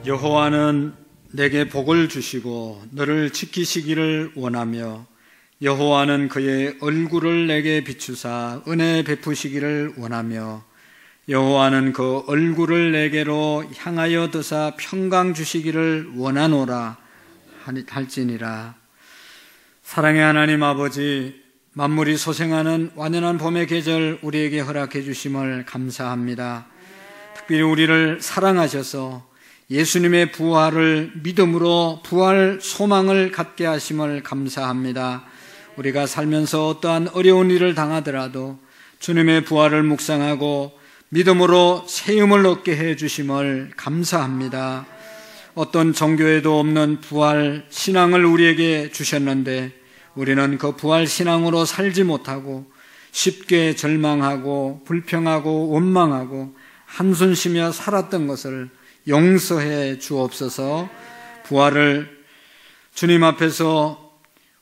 여호와는 내게 복을 주시고 너를 지키시기를 원하며 여호와는 그의 얼굴을 내게 비추사 은혜 베푸시기를 원하며 여호와는 그 얼굴을 내게로 향하여 드사 평강 주시기를 원하노라 할지니라. 사랑의 하나님 아버지, 만물이 소생하는 완연한 봄의 계절 우리에게 허락해 주심을 감사합니다. 특별히 우리를 사랑하셔서 예수님의 부활을 믿음으로 부활 소망을 갖게 하심을 감사합니다. 우리가 살면서 어떠한 어려운 일을 당하더라도 주님의 부활을 묵상하고 믿음으로 세움을 얻게 해 주심을 감사합니다. 어떤 종교에도 없는 부활 신앙을 우리에게 주셨는데 우리는 그 부활 신앙으로 살지 못하고 쉽게 절망하고 불평하고 원망하고 한숨 쉬며 살았던 것을 용서해 주옵소서. 부활을 주님 앞에서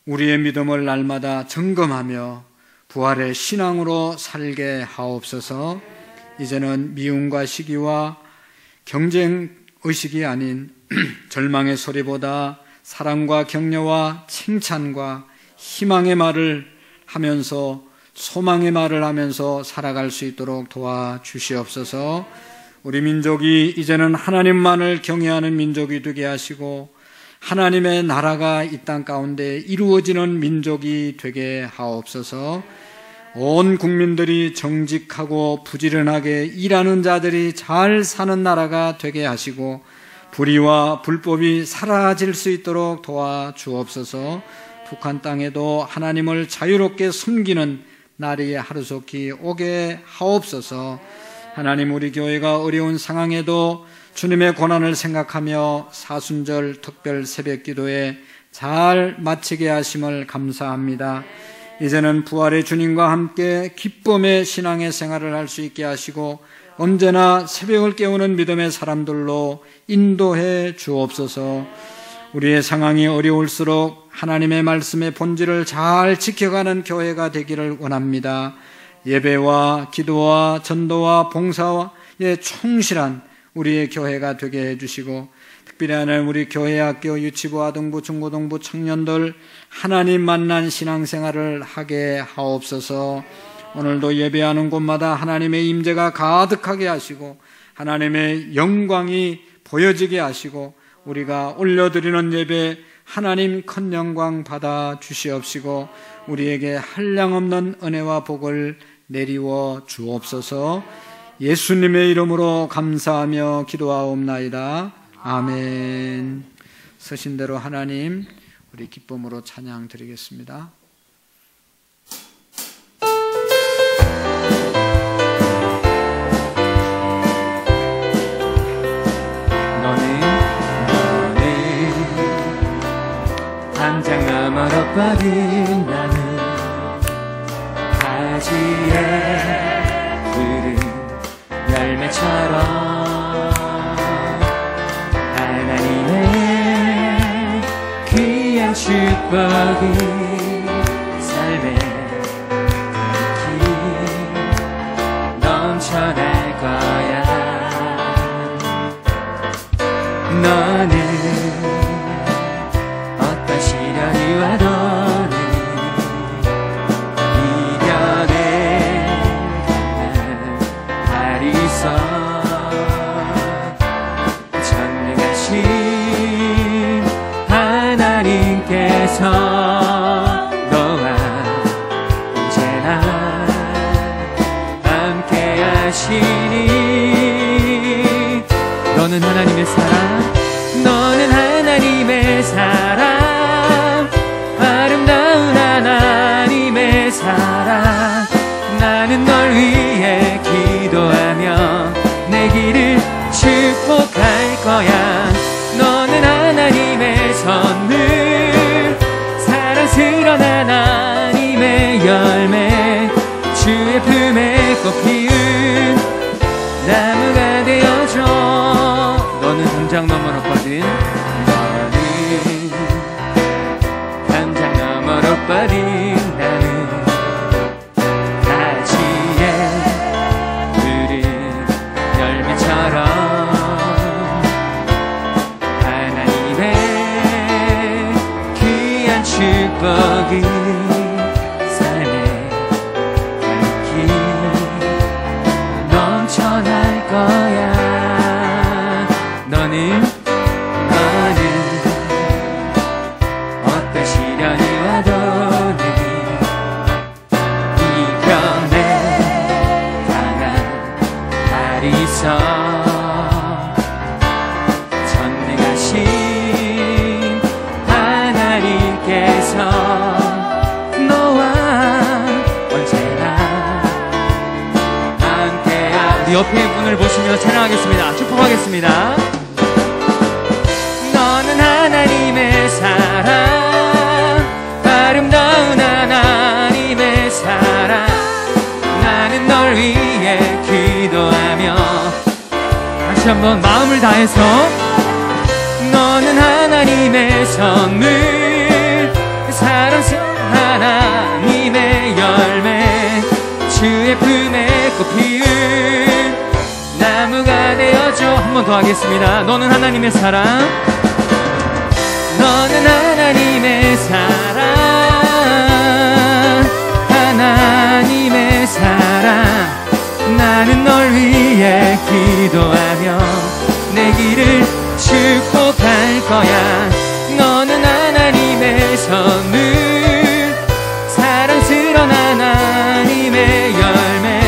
우리의 믿음을 날마다 점검하며 부활의 신앙으로 살게 하옵소서. 이제는 미움과 시기와 경쟁 의식이 아닌 절망의 소리보다 사랑과 격려와 칭찬과 희망의 말을 하면서 소망의 말을 하면서 살아갈 수 있도록 도와주시옵소서. 우리 민족이 이제는 하나님만을 경외하는 민족이 되게 하시고 하나님의 나라가 이 땅 가운데 이루어지는 민족이 되게 하옵소서. 온 국민들이 정직하고 부지런하게 일하는 자들이 잘 사는 나라가 되게 하시고 불의와 불법이 사라질 수 있도록 도와주옵소서. 북한 땅에도 하나님을 자유롭게 숨기는 날이 하루속히 오게 하옵소서. 하나님, 우리 교회가 어려운 상황에도 주님의 고난을 생각하며 사순절 특별 새벽 기도에 잘 마치게 하심을 감사합니다. 이제는 부활의 주님과 함께 기쁨의 신앙의 생활을 할 수 있게 하시고 언제나 새벽을 깨우는 믿음의 사람들로 인도해 주옵소서. 우리의 상황이 어려울수록 하나님의 말씀의 본질을 잘 지켜가는 교회가 되기를 원합니다. 예배와 기도와 전도와 봉사에 충실한 우리의 교회가 되게 해주시고 특별히 하나님, 우리 교회, 학교, 유치부, 아동부, 중고등부 청년들 하나님 만난 신앙생활을 하게 하옵소서. 오늘도 예배하는 곳마다 하나님의 임재가 가득하게 하시고 하나님의 영광이 보여지게 하시고 우리가 올려드리는 예배 하나님 큰 영광 받아 주시옵시고 우리에게 한량없는 은혜와 복을 내리워 주옵소서. 예수님의 이름으로 감사하며 기도하옵나이다. 아멘. 서신 대로 하나님, 우리 기쁨으로 찬양 드리겠습니다. 너는 당장 너머로 뻗은 나무 가지에 푸른 열매처럼 하나님의 귀한 축복이 삶에 깊이 넘쳐날 거야. 너는 어떤 시련이 와도 이겨낼 날이 있어. 전능하신 하나님께서 너와 언제나 함께 하시니 너는 하나님의 사람, 너는 하나님의 사람, 아름다운 하나님의 사람. 나는 널 위해 기도하며 내 길을 축복할 거야. 너는 하나님의 선물, 사랑스러운 하나님의 열매, 주의 품에 꽃 피운 나무가 되어줘. 너는 당장 너머로 뻗은, 너는 당장 너머로 뻗은 나는 가지에 푸른 열매처럼 그 삶의 향기 넘쳐날 거야. 너는 어떤 시련이 와도 이겨내 강한 발이 있어. 전능하신 하나님께서 너와 언제나 함께하. 우리 옆에 분을 보시며 찬양하겠습니다. 축복하겠습니다. 너는 하나님의 사랑, 아름다운 하나님의 사랑. 나는 널 위해 기도하며. 다시 한번 마음을 다해서. 너는 하나님의 선물, 사랑스러운 하나님의 열매, 주의 품에 꽃 피운 나무가 되어줘. 한 번 더 하겠습니다. 너는 하나님의 사랑, 너는 하나님의 사랑, 하나님의 사랑. 나는 널 위해 기도하며 내 길을 축복할 거야. 너는 하나님의 선물, 사랑스러운 하나님의 열매,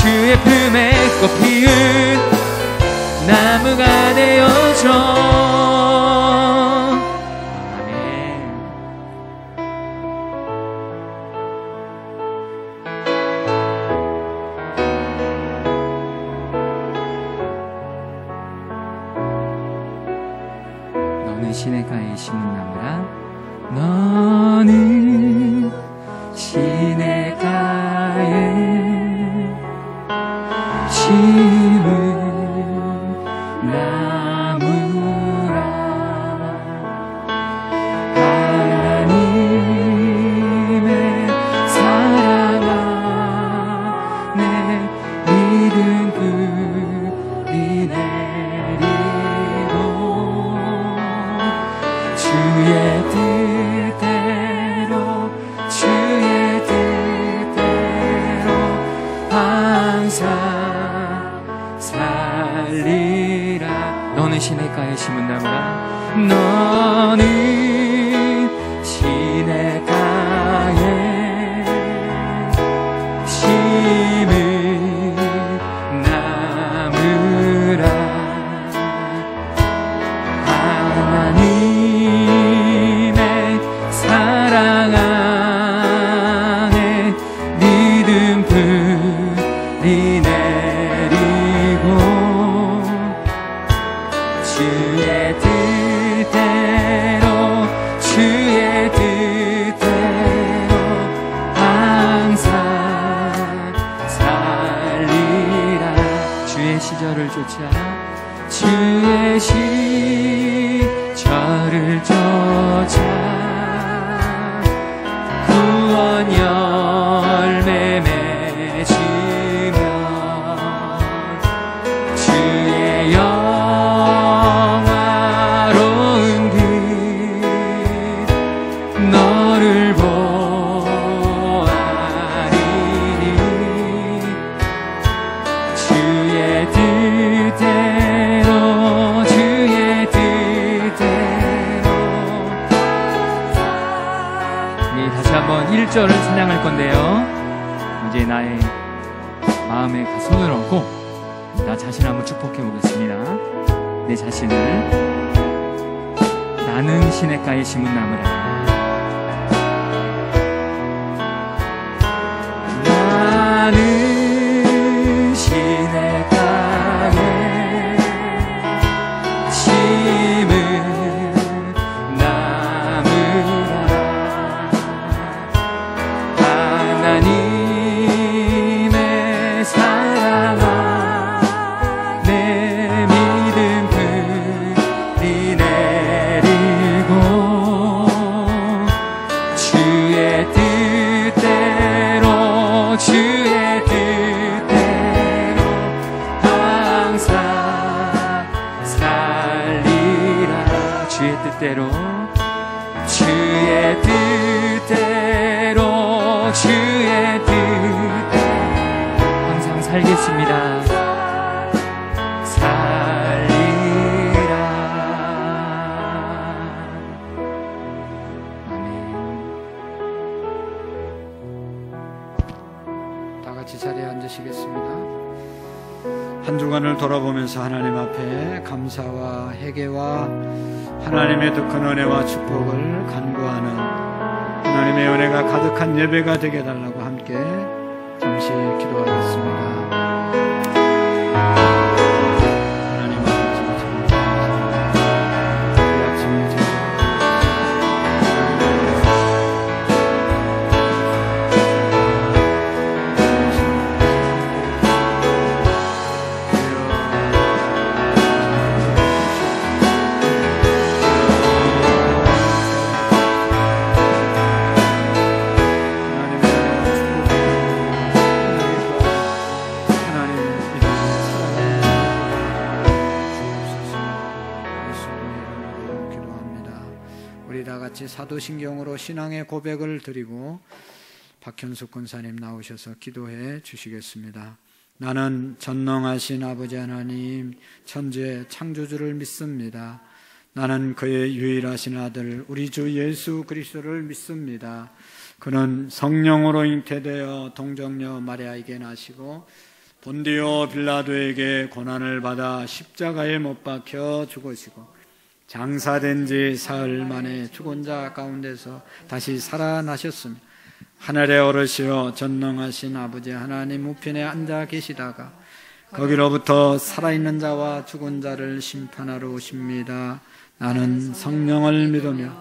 주의 품에 꽃 피운 나무가 되어줘. 시냇가에 심은 나무라. 너는 시냇가에 심은 나무라. 하나님의 사랑 안에 믿음 불이 내리고 주의 뜻대로 항상 살리라. 너는 시냇가에 심은 나무라. 너는 시냇가에 심은 나무라. 사랑 안에 믿음 불이 내리고 주의 뜻대로 항상 살리라. 주의 시절을 쫓아 주의 시절을 쫓아 구원 열매 맺으며 주의 영화로운 길 너를 보아리니 주의 뜻대로 다시 한번 1절을 찬양할 건데요. 이제 나의 마음에 손을 얹고 나 자신을 한번 축복해 보겠습니다. 내 자신을 나는 시냇가에 심은 나무라. 나는 시냇가에 심은 하나님의 사랑 안에 믿음 불이 내리고 주의 뜻대로 항상 살리라. 주의 뜻대로 주의 뜻대로 주의 뜻대로 항상 살겠습니다. 살리라. 아멘. 다 같이 자리에 앉으시겠습니다. 한 주간을 돌아보면서 하나님 앞에 감사와 회개와 하나님의 더 큰 은혜와 축복을 간구하는 하나님의 은혜가 가득한 예배가 되게 해달라고 함께 잠시 기도하겠습니다. 하나님 아버지 참 감사합니다. 이 아침에 사도신경으로 신앙의 고백을 드리고 박현숙 권사님 나오셔서 기도해 주시겠습니다. 나는 전능하신 아버지 하나님 천재 창조주를 믿습니다. 나는 그의 유일하신 아들 우리 주 예수 그리스도를 믿습니다. 그는 성령으로 잉태되어 동정녀 마리아에게 나시고 본디오 빌라도에게 고난을 받아 십자가에 못 박혀 죽으시고 장사된 지 사흘 만에 죽은 자 가운데서 다시 살아나셨습니다. 하늘에 오르시어 전능하신 아버지 하나님 우편에 앉아 계시다가 거기로부터 살아있는 자와 죽은 자를 심판하러 오십니다. 나는 성령을 믿으며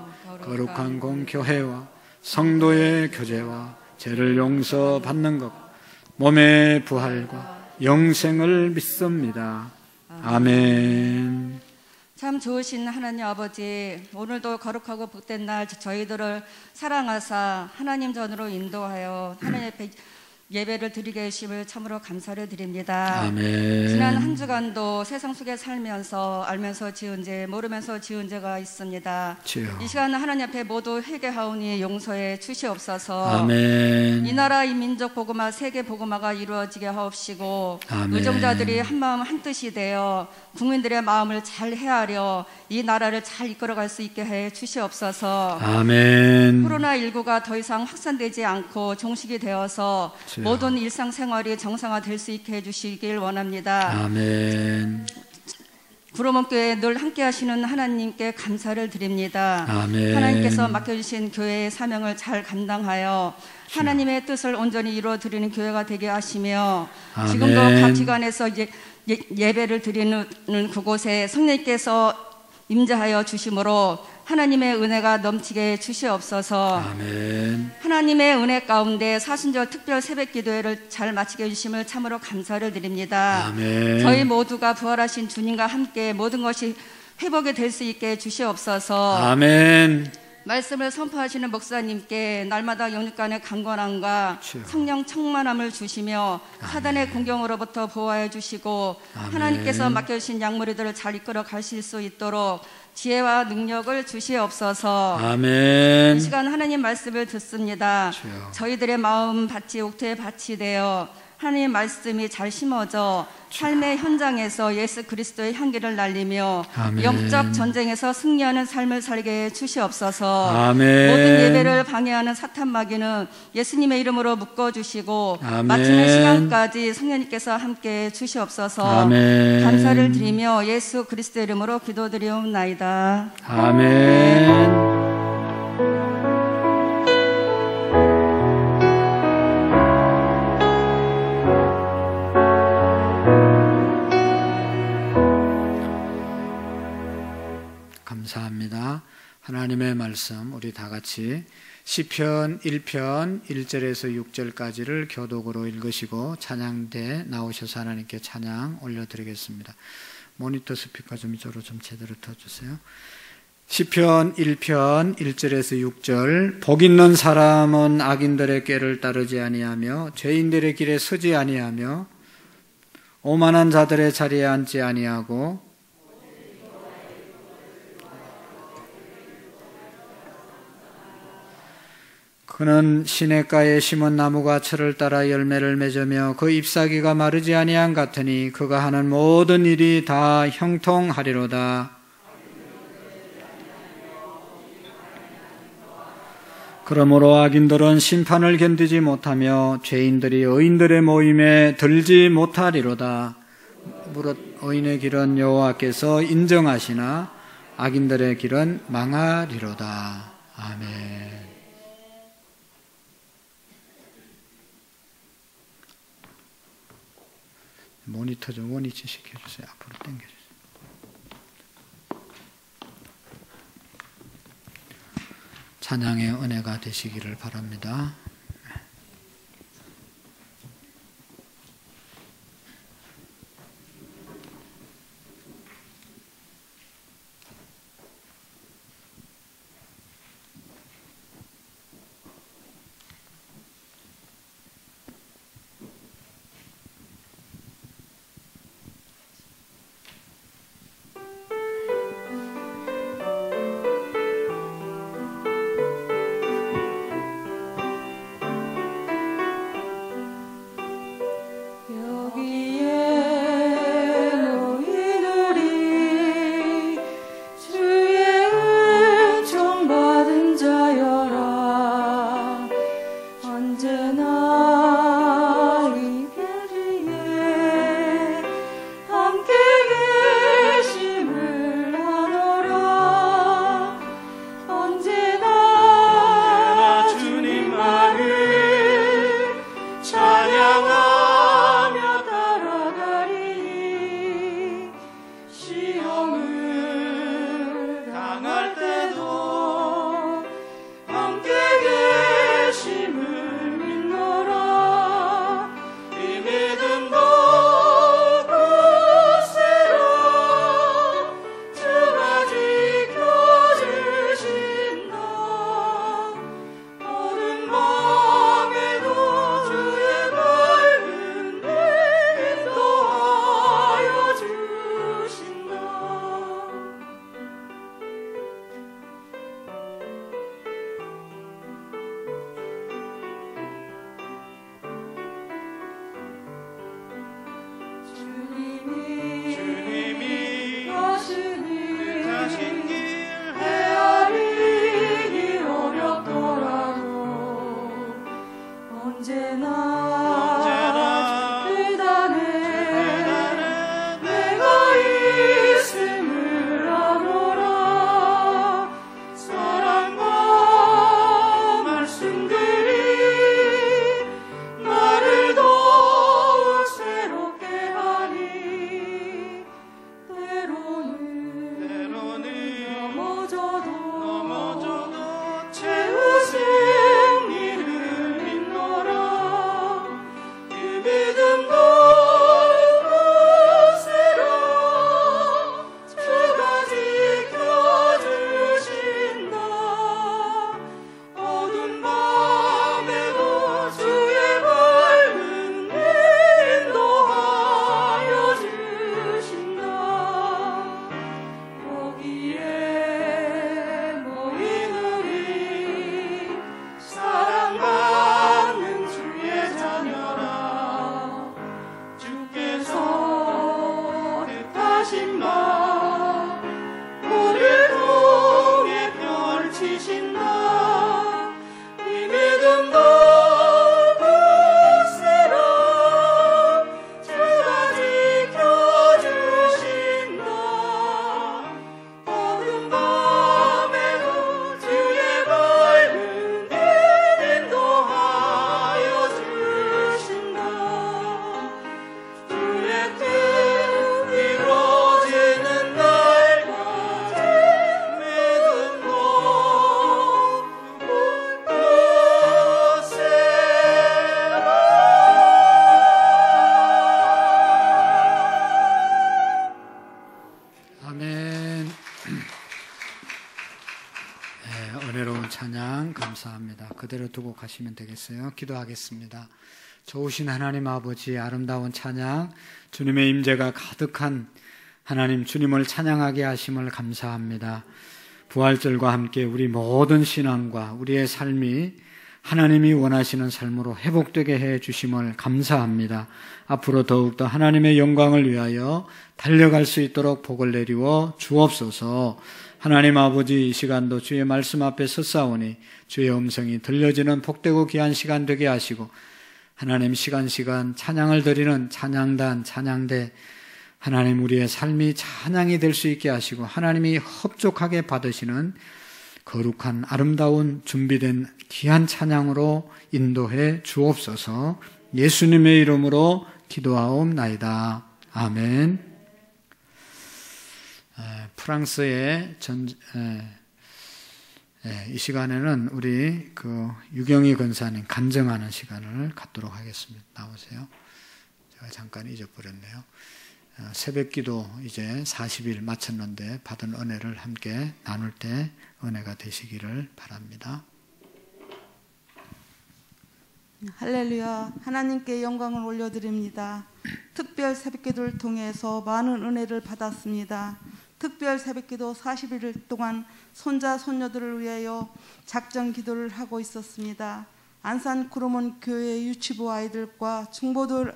거룩한 공교회와 성도의 교제와 죄를 용서받는 것 몸의 부활과 영생을 믿습니다. 아멘. 참 좋으신 하나님 아버지, 오늘도 거룩하고 복된 날 저희들을 사랑하사 하나님 전으로 인도하여 하나님 앞에 예배를 드리게 해주심을 참으로 감사를 드립니다. 아멘. 지난 한 주간도 세상 속에 살면서 알면서 지은 죄, 모르면서 지은 죄가 있습니다. 주여. 이 시간은 하나님 앞에 모두 회개하오니 용서해 주시옵소서. 아멘. 이 나라 이 민족 복음화 세계 복음화가 이루어지게 하옵시고 아멘. 의정자들이 한 마음 한 뜻이 되어 국민들의 마음을 잘 헤아려 이 나라를 잘 이끌어갈 수 있게 해 주시옵소서. 아멘. 코로나19가 더 이상 확산되지 않고 종식이 되어서 주여. 모든 일상생활이 정상화될 수 있게 해주시길 원합니다. 아멘. 구로목교회 늘 함께 하시는 하나님께 감사를 드립니다. 아멘. 하나님께서 맡겨주신 교회의 사명을 잘 감당하여 하나님의 뜻을 온전히 이루어드리는 교회가 되게 하시며 아멘. 지금도 각 기관에서 이제 예배를 드리는 그곳에 성령님께서 임재하여 주심으로 하나님의 은혜가 넘치게 주시옵소서. 아멘. 하나님의 은혜 가운데 사순절 특별 새벽 기도회를 잘 마치게 해주심을 참으로 감사를 드립니다. 아멘. 저희 모두가 부활하신 주님과 함께 모든 것이 회복이 될 수 있게 주시옵소서. 아멘. 말씀을 선포하시는 목사님께 날마다 영육간의 강건함과 주여. 성령 충만함을 주시며 사단의 공경으로부터 보호하여 주시고 아멘. 하나님께서 맡겨주신 양무리들을 잘 이끌어 가실 수 있도록 지혜와 능력을 주시옵소서. 아멘. 이 시간 하나님 말씀을 듣습니다. 주여. 저희들의 마음 밭이 옥토의 밭이 되어 하나님 말씀이 잘 심어져 삶의 현장에서 예수 그리스도의 향기를 날리며 아멘. 영적 전쟁에서 승리하는 삶을 살게 해 주시옵소서. 아멘. 모든 예배를 방해하는 사탄 마귀는 예수님의 이름으로 묶어주시고 아멘. 마치는 시간까지 성령님께서 함께 해 주시옵소서. 아멘. 감사를 드리며 예수 그리스도의 이름으로 기도드리옵나이다. 아멘. 감사합니다. 하나님의 말씀 우리 다 같이 시편 1편 1절에서 6절까지를 교독으로 읽으시고 찬양대 나오셔서 하나님께 찬양 올려드리겠습니다. 모니터 스피커 좀 이쪽으로 좀 제대로 켜주세요. 시편 1편 1절에서 6절. 복 있는 사람은 악인들의 꾀를 따르지 아니하며 죄인들의 길에 서지 아니하며 오만한 자들의 자리에 앉지 아니하고 그는 시냇가에 심은 나무가 철을 따라 열매를 맺으며 그 잎사귀가 마르지 아니한 같으니 그가 하는 모든 일이 다 형통하리로다. 그러므로 악인들은 심판을 견디지 못하며 죄인들이 의인들의 모임에 들지 못하리로다. 무릇 의인의 길은 여호와께서 인정하시나 악인들의 길은 망하리로다. 아멘. 모니터 좀 원위치 시켜주세요. 앞으로 당겨주세요. 찬양의 은혜가 되시기를 바랍니다. 감사합니다. 그대로 두고 가시면 되겠어요. 기도하겠습니다. 좋으신 하나님 아버지, 아름다운 찬양, 주님의 임재가 가득한 하나님, 주님을 찬양하게 하심을 감사합니다. 부활절과 함께 우리 모든 신앙과 우리의 삶이 하나님이 원하시는 삶으로 회복되게 해 주심을 감사합니다. 앞으로 더욱더 하나님의 영광을 위하여 달려갈 수 있도록 복을 내리워 주옵소서. 하나님 아버지, 이 시간도 주의 말씀 앞에 섰사오니 주의 음성이 들려지는 복되고 귀한 시간 되게 하시고, 하나님 시간 찬양을 드리는 찬양단, 찬양대, 하나님 우리의 삶이 찬양이 될 수 있게 하시고, 하나님이 흡족하게 받으시는 거룩한 아름다운 준비된 귀한 찬양으로 인도해 주옵소서. 예수님의 이름으로 기도하옵나이다. 아멘. 프랑스의 이 시간에는 우리 유경희 권사님 간증하는 시간을 갖도록 하겠습니다. 나오세요. 제가 잠깐 잊어버렸네요. 새벽기도 이제 40일 마쳤는데 받은 은혜를 함께 나눌 때 은혜가 되시기를 바랍니다. 할렐루야. 하나님께 영광을 올려드립니다. 특별 새벽기도를 통해서 많은 은혜를 받았습니다. 특별 새벽기도 40일 동안 손자 손녀들을 위하여 작정 기도를 하고 있었습니다. 안산 구름원 교회 유치부 아이들과 중보들을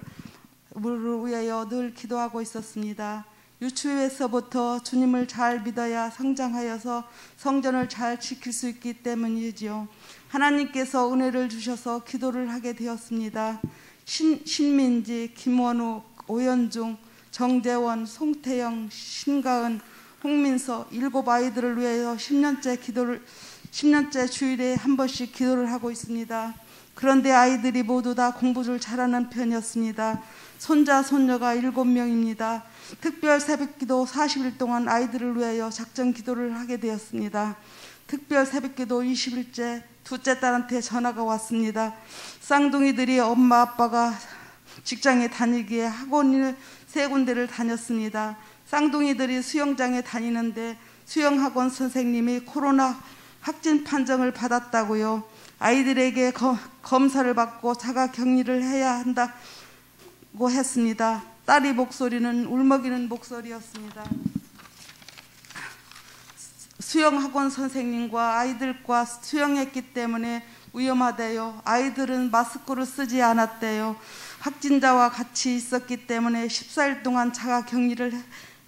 위하여 늘 기도하고 있었습니다. 유치부에서부터 주님을 잘 믿어야 성장하여서 성전을 잘 지킬 수 있기 때문이지요. 하나님께서 은혜를 주셔서 기도를 하게 되었습니다. 신민지, 김원우, 오연중, 정재원, 송태영, 신가은, 홍민서 7 아이들을 위하여 10년째 주일에 한 번씩 기도를 하고 있습니다. 그런데 아이들이 모두 다 공부를 잘하는 편이었습니다. 손자, 손녀가 7명입니다. 특별 새벽기도 40일 동안 아이들을 위하여 작정 기도를 하게 되었습니다. 특별 새벽기도 20일째 둘째 딸한테 전화가 왔습니다. 쌍둥이들이 엄마 아빠가 직장에 다니기에 학원을 3군데를 다녔습니다. 쌍둥이들이 수영장에 다니는데 수영학원 선생님이 코로나 확진 판정을 받았다고요. 아이들에게 검사를 받고 자가격리를 해야 한다고 했습니다. 딸이 목소리는 울먹이는 목소리였습니다. 수영학원 선생님과 아이들과 수영했기 때문에 위험하대요. 아이들은 마스크를 쓰지 않았대요. 확진자와 같이 있었기 때문에 14일 동안 자가격리를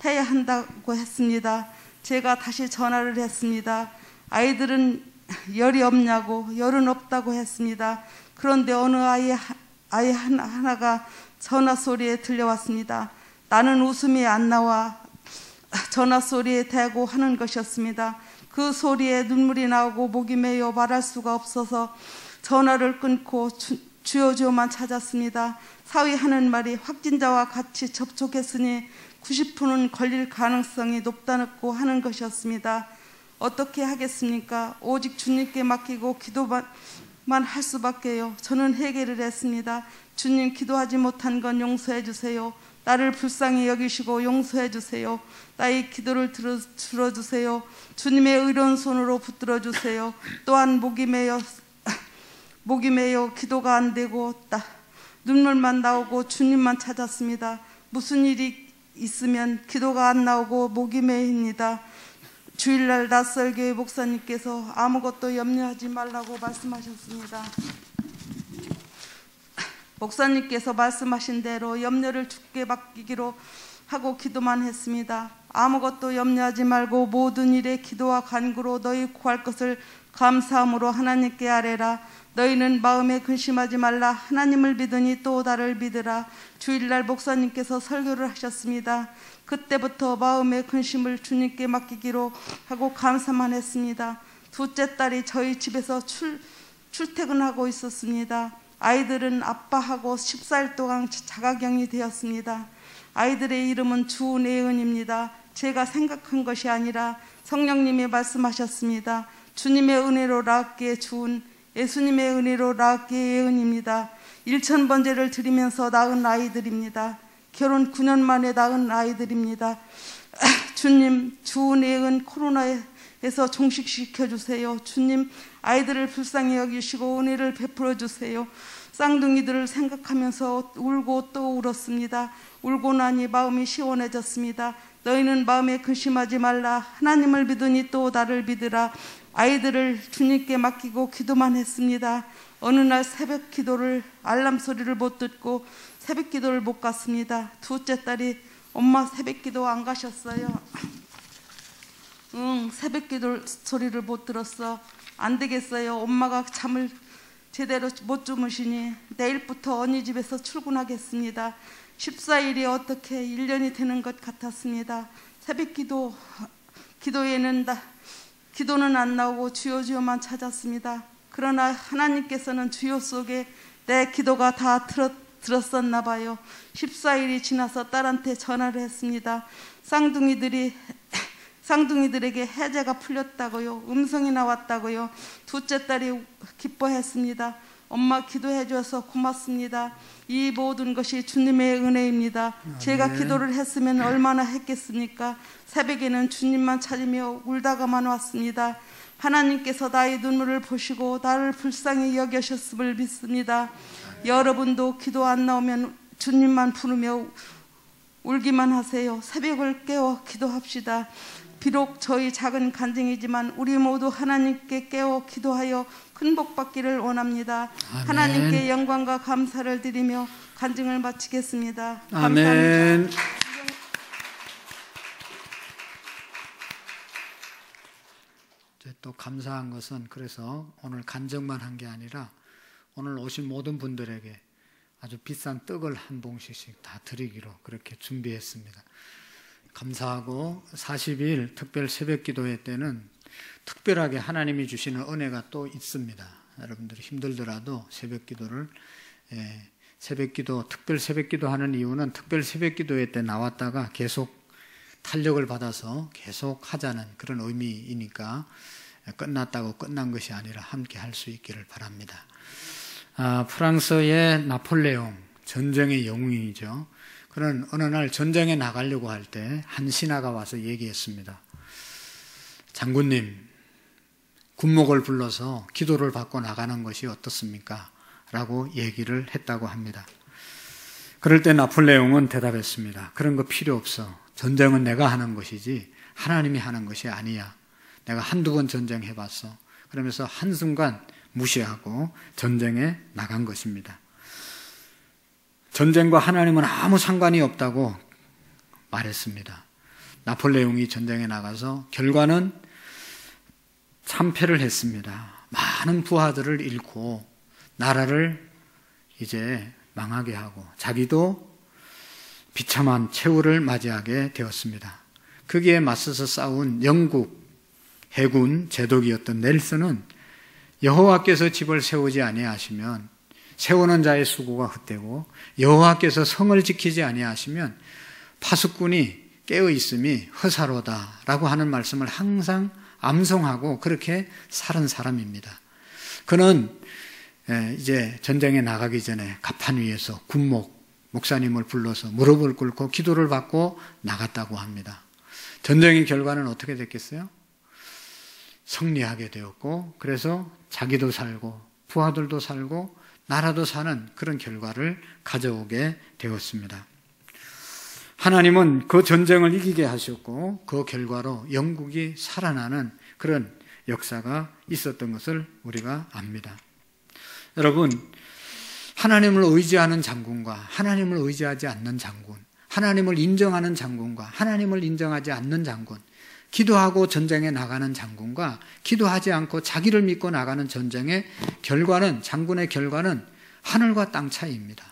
해야 한다고 했습니다. 제가 다시 전화를 했습니다. 아이들은 열이 없냐고, 열은 없다고 했습니다. 그런데 어느 아이 하나가 전화 소리에 들려왔습니다. 나는 웃음이 안 나와. 전화 소리에 대고 하는 것이었습니다. 그 소리에 눈물이 나오고 목이 메여 말할 수가 없어서 전화를 끊고 주요주요만 찾았습니다. 사위하는 말이 확진자와 같이 접촉했으니 90%는 걸릴 가능성이 높다고 하는 것이었습니다. 어떻게 하겠습니까? 오직 주님께 맡기고 기도만 할 수밖에요. 저는 회개를 했습니다. 주님, 기도하지 못한 건 용서해 주세요. 나를 불쌍히 여기시고 용서해 주세요. 나의 기도를 들어주세요. 주님의 의로운 손으로 붙들어 주세요. 또한 목이 메여 기도가 안 되고 눈물만 나오고 주님만 찾았습니다. 무슨 일이 있으면 기도가 안 나오고 목이 메입니다. 주일날 낯설교회 목사님께서 아무것도 염려하지 말라고 말씀하셨습니다. 목사님께서 말씀하신 대로 염려를 주께 맡기기로 하고 기도만 했습니다. 아무것도 염려하지 말고 모든 일에 기도와 간구로 너희 구할 것을 감사함으로 하나님께 아뢰라. 너희는 마음에 근심하지 말라. 하나님을 믿으니 또 나를 믿으라. 주일날 목사님께서 설교를 하셨습니다. 그때부터 마음의 근심을 주님께 맡기기로 하고 감사만 했습니다. 둘째 딸이 저희 집에서 출퇴근하고 있었습니다. 아이들은 아빠하고 14일 동안 자가격리 되었습니다. 아이들의 이름은 주내은입니다. 제가 생각한 것이 아니라 성령님이 말씀하셨습니다. 주님의 은혜로 낳았기에 주은, 예수님의 은혜로 낳았기에 예은입니다. 1000번제를 드리면서 낳은 아이들입니다. 결혼 9년 만에 낳은 아이들입니다. 주님, 주은, 예은 코로나에서 종식시켜 주세요. 주님, 아이들을 불쌍히 여기시고 은혜를 베풀어 주세요. 쌍둥이들을 생각하면서 울고 또 울었습니다. 울고 나니 마음이 시원해졌습니다. 너희는 마음에 근심하지 말라. 하나님을 믿으니 또 나를 믿으라. 아이들을 주님께 맡기고 기도만 했습니다. 어느 날 새벽 기도를 알람 소리를 못 듣고 새벽 기도를 못 갔습니다. 둘째 딸이 엄마 새벽 기도 안 가셨어요? 응, 새벽 기도 소리를 못 들었어. 안 되겠어요. 엄마가 잠을 제대로 못 주무시니 내일부터 언니 집에서 출근하겠습니다. 14일이 어떻게 1년이 되는 것 같았습니다. 새벽 기도에는 기도는 안 나오고 주여 주여만 찾았습니다. 그러나 하나님께서는 주여 속에 내 기도가 다 들었었나 봐요. 14일이 지나서 딸한테 전화를 했습니다. 쌍둥이들에게 해제가 풀렸다고요. 음성이 나왔다고요. 둘째 딸이 기뻐했습니다. 엄마 기도해 줘서 고맙습니다. 이 모든 것이 주님의 은혜입니다. 제가 기도를 했으면 얼마나 했겠습니까? 새벽에는 주님만 찾으며 울다가만 왔습니다. 하나님께서 나의 눈물을 보시고 나를 불쌍히 여기셨음을 믿습니다. 여러분도 기도 안 나오면 주님만 부르며 울기만 하세요. 새벽을 깨워 기도합시다. 비록 저희 작은 간증이지만 우리 모두 하나님께 깨워 기도하여 큰 복 받기를 원합니다. 아멘. 하나님께 영광과 감사를 드리며 간증을 마치겠습니다. 아멘. 감사합니다. 또 감사한 것은 그래서 오늘 간증만 한 게 아니라 오늘 오신 모든 분들에게 아주 비싼 떡을 한 봉씩씩 다 드리기로 그렇게 준비했습니다. 감사하고 40일 특별 새벽 기도회 때는 특별하게 하나님이 주시는 은혜가 또 있습니다. 여러분들이 힘들더라도 새벽 기도를 새벽 기도, 특별 새벽 기도 하는 이유는 특별 새벽 기도회 때 나왔다가 계속 탄력을 받아서 계속 하자는 그런 의미이니까 끝났다고 끝난 것이 아니라 함께 할 수 있기를 바랍니다. 프랑스의 나폴레옹, 전쟁의 영웅이죠. 그는 어느 날 전쟁에 나가려고 할 때 한 신하가 와서 얘기했습니다. 장군님, 군목을 불러서 기도를 받고 나가는 것이 어떻습니까? 라고 얘기를 했다고 합니다. 그럴 때 나폴레옹은 대답했습니다. 그런 거 필요 없어. 전쟁은 내가 하는 것이지 하나님이 하는 것이 아니야. 내가 한두 번 전쟁해봤어. 그러면서 한순간 무시하고 전쟁에 나간 것입니다. 전쟁과 하나님은 아무 상관이 없다고 말했습니다. 나폴레옹이 전쟁에 나가서 결과는 참패를 했습니다. 많은 부하들을 잃고 나라를 이제 망하게 하고 자기도 비참한 최후를 맞이하게 되었습니다. 거기에 맞서서 싸운 영국 해군 제독이었던 넬슨은 여호와께서 집을 세우지 아니하시면 세우는 자의 수고가 헛되고 여호와께서 성을 지키지 아니하시면 파수꾼이 깨어 있음이 허사로다라고 하는 말씀을 항상 암송하고 그렇게 살은 사람입니다. 그는 이제 전쟁에 나가기 전에 가판 위에서 목사님을 불러서 무릎을 꿇고 기도를 받고 나갔다고 합니다. 전쟁의 결과는 어떻게 됐겠어요? 승리하게 되었고 그래서 자기도 살고 부하들도 살고 나라도 사는 그런 결과를 가져오게 되었습니다. 하나님은 그 전쟁을 이기게 하셨고 그 결과로 영국이 살아나는 그런 역사가 있었던 것을 우리가 압니다. 여러분, 하나님을 의지하는 장군과 하나님을 의지하지 않는 장군, 하나님을 인정하는 장군과 하나님을 인정하지 않는 장군, 기도하고 전쟁에 나가는 장군과 기도하지 않고 자기를 믿고 나가는 전쟁의 결과는, 장군의 결과는 하늘과 땅 차이입니다.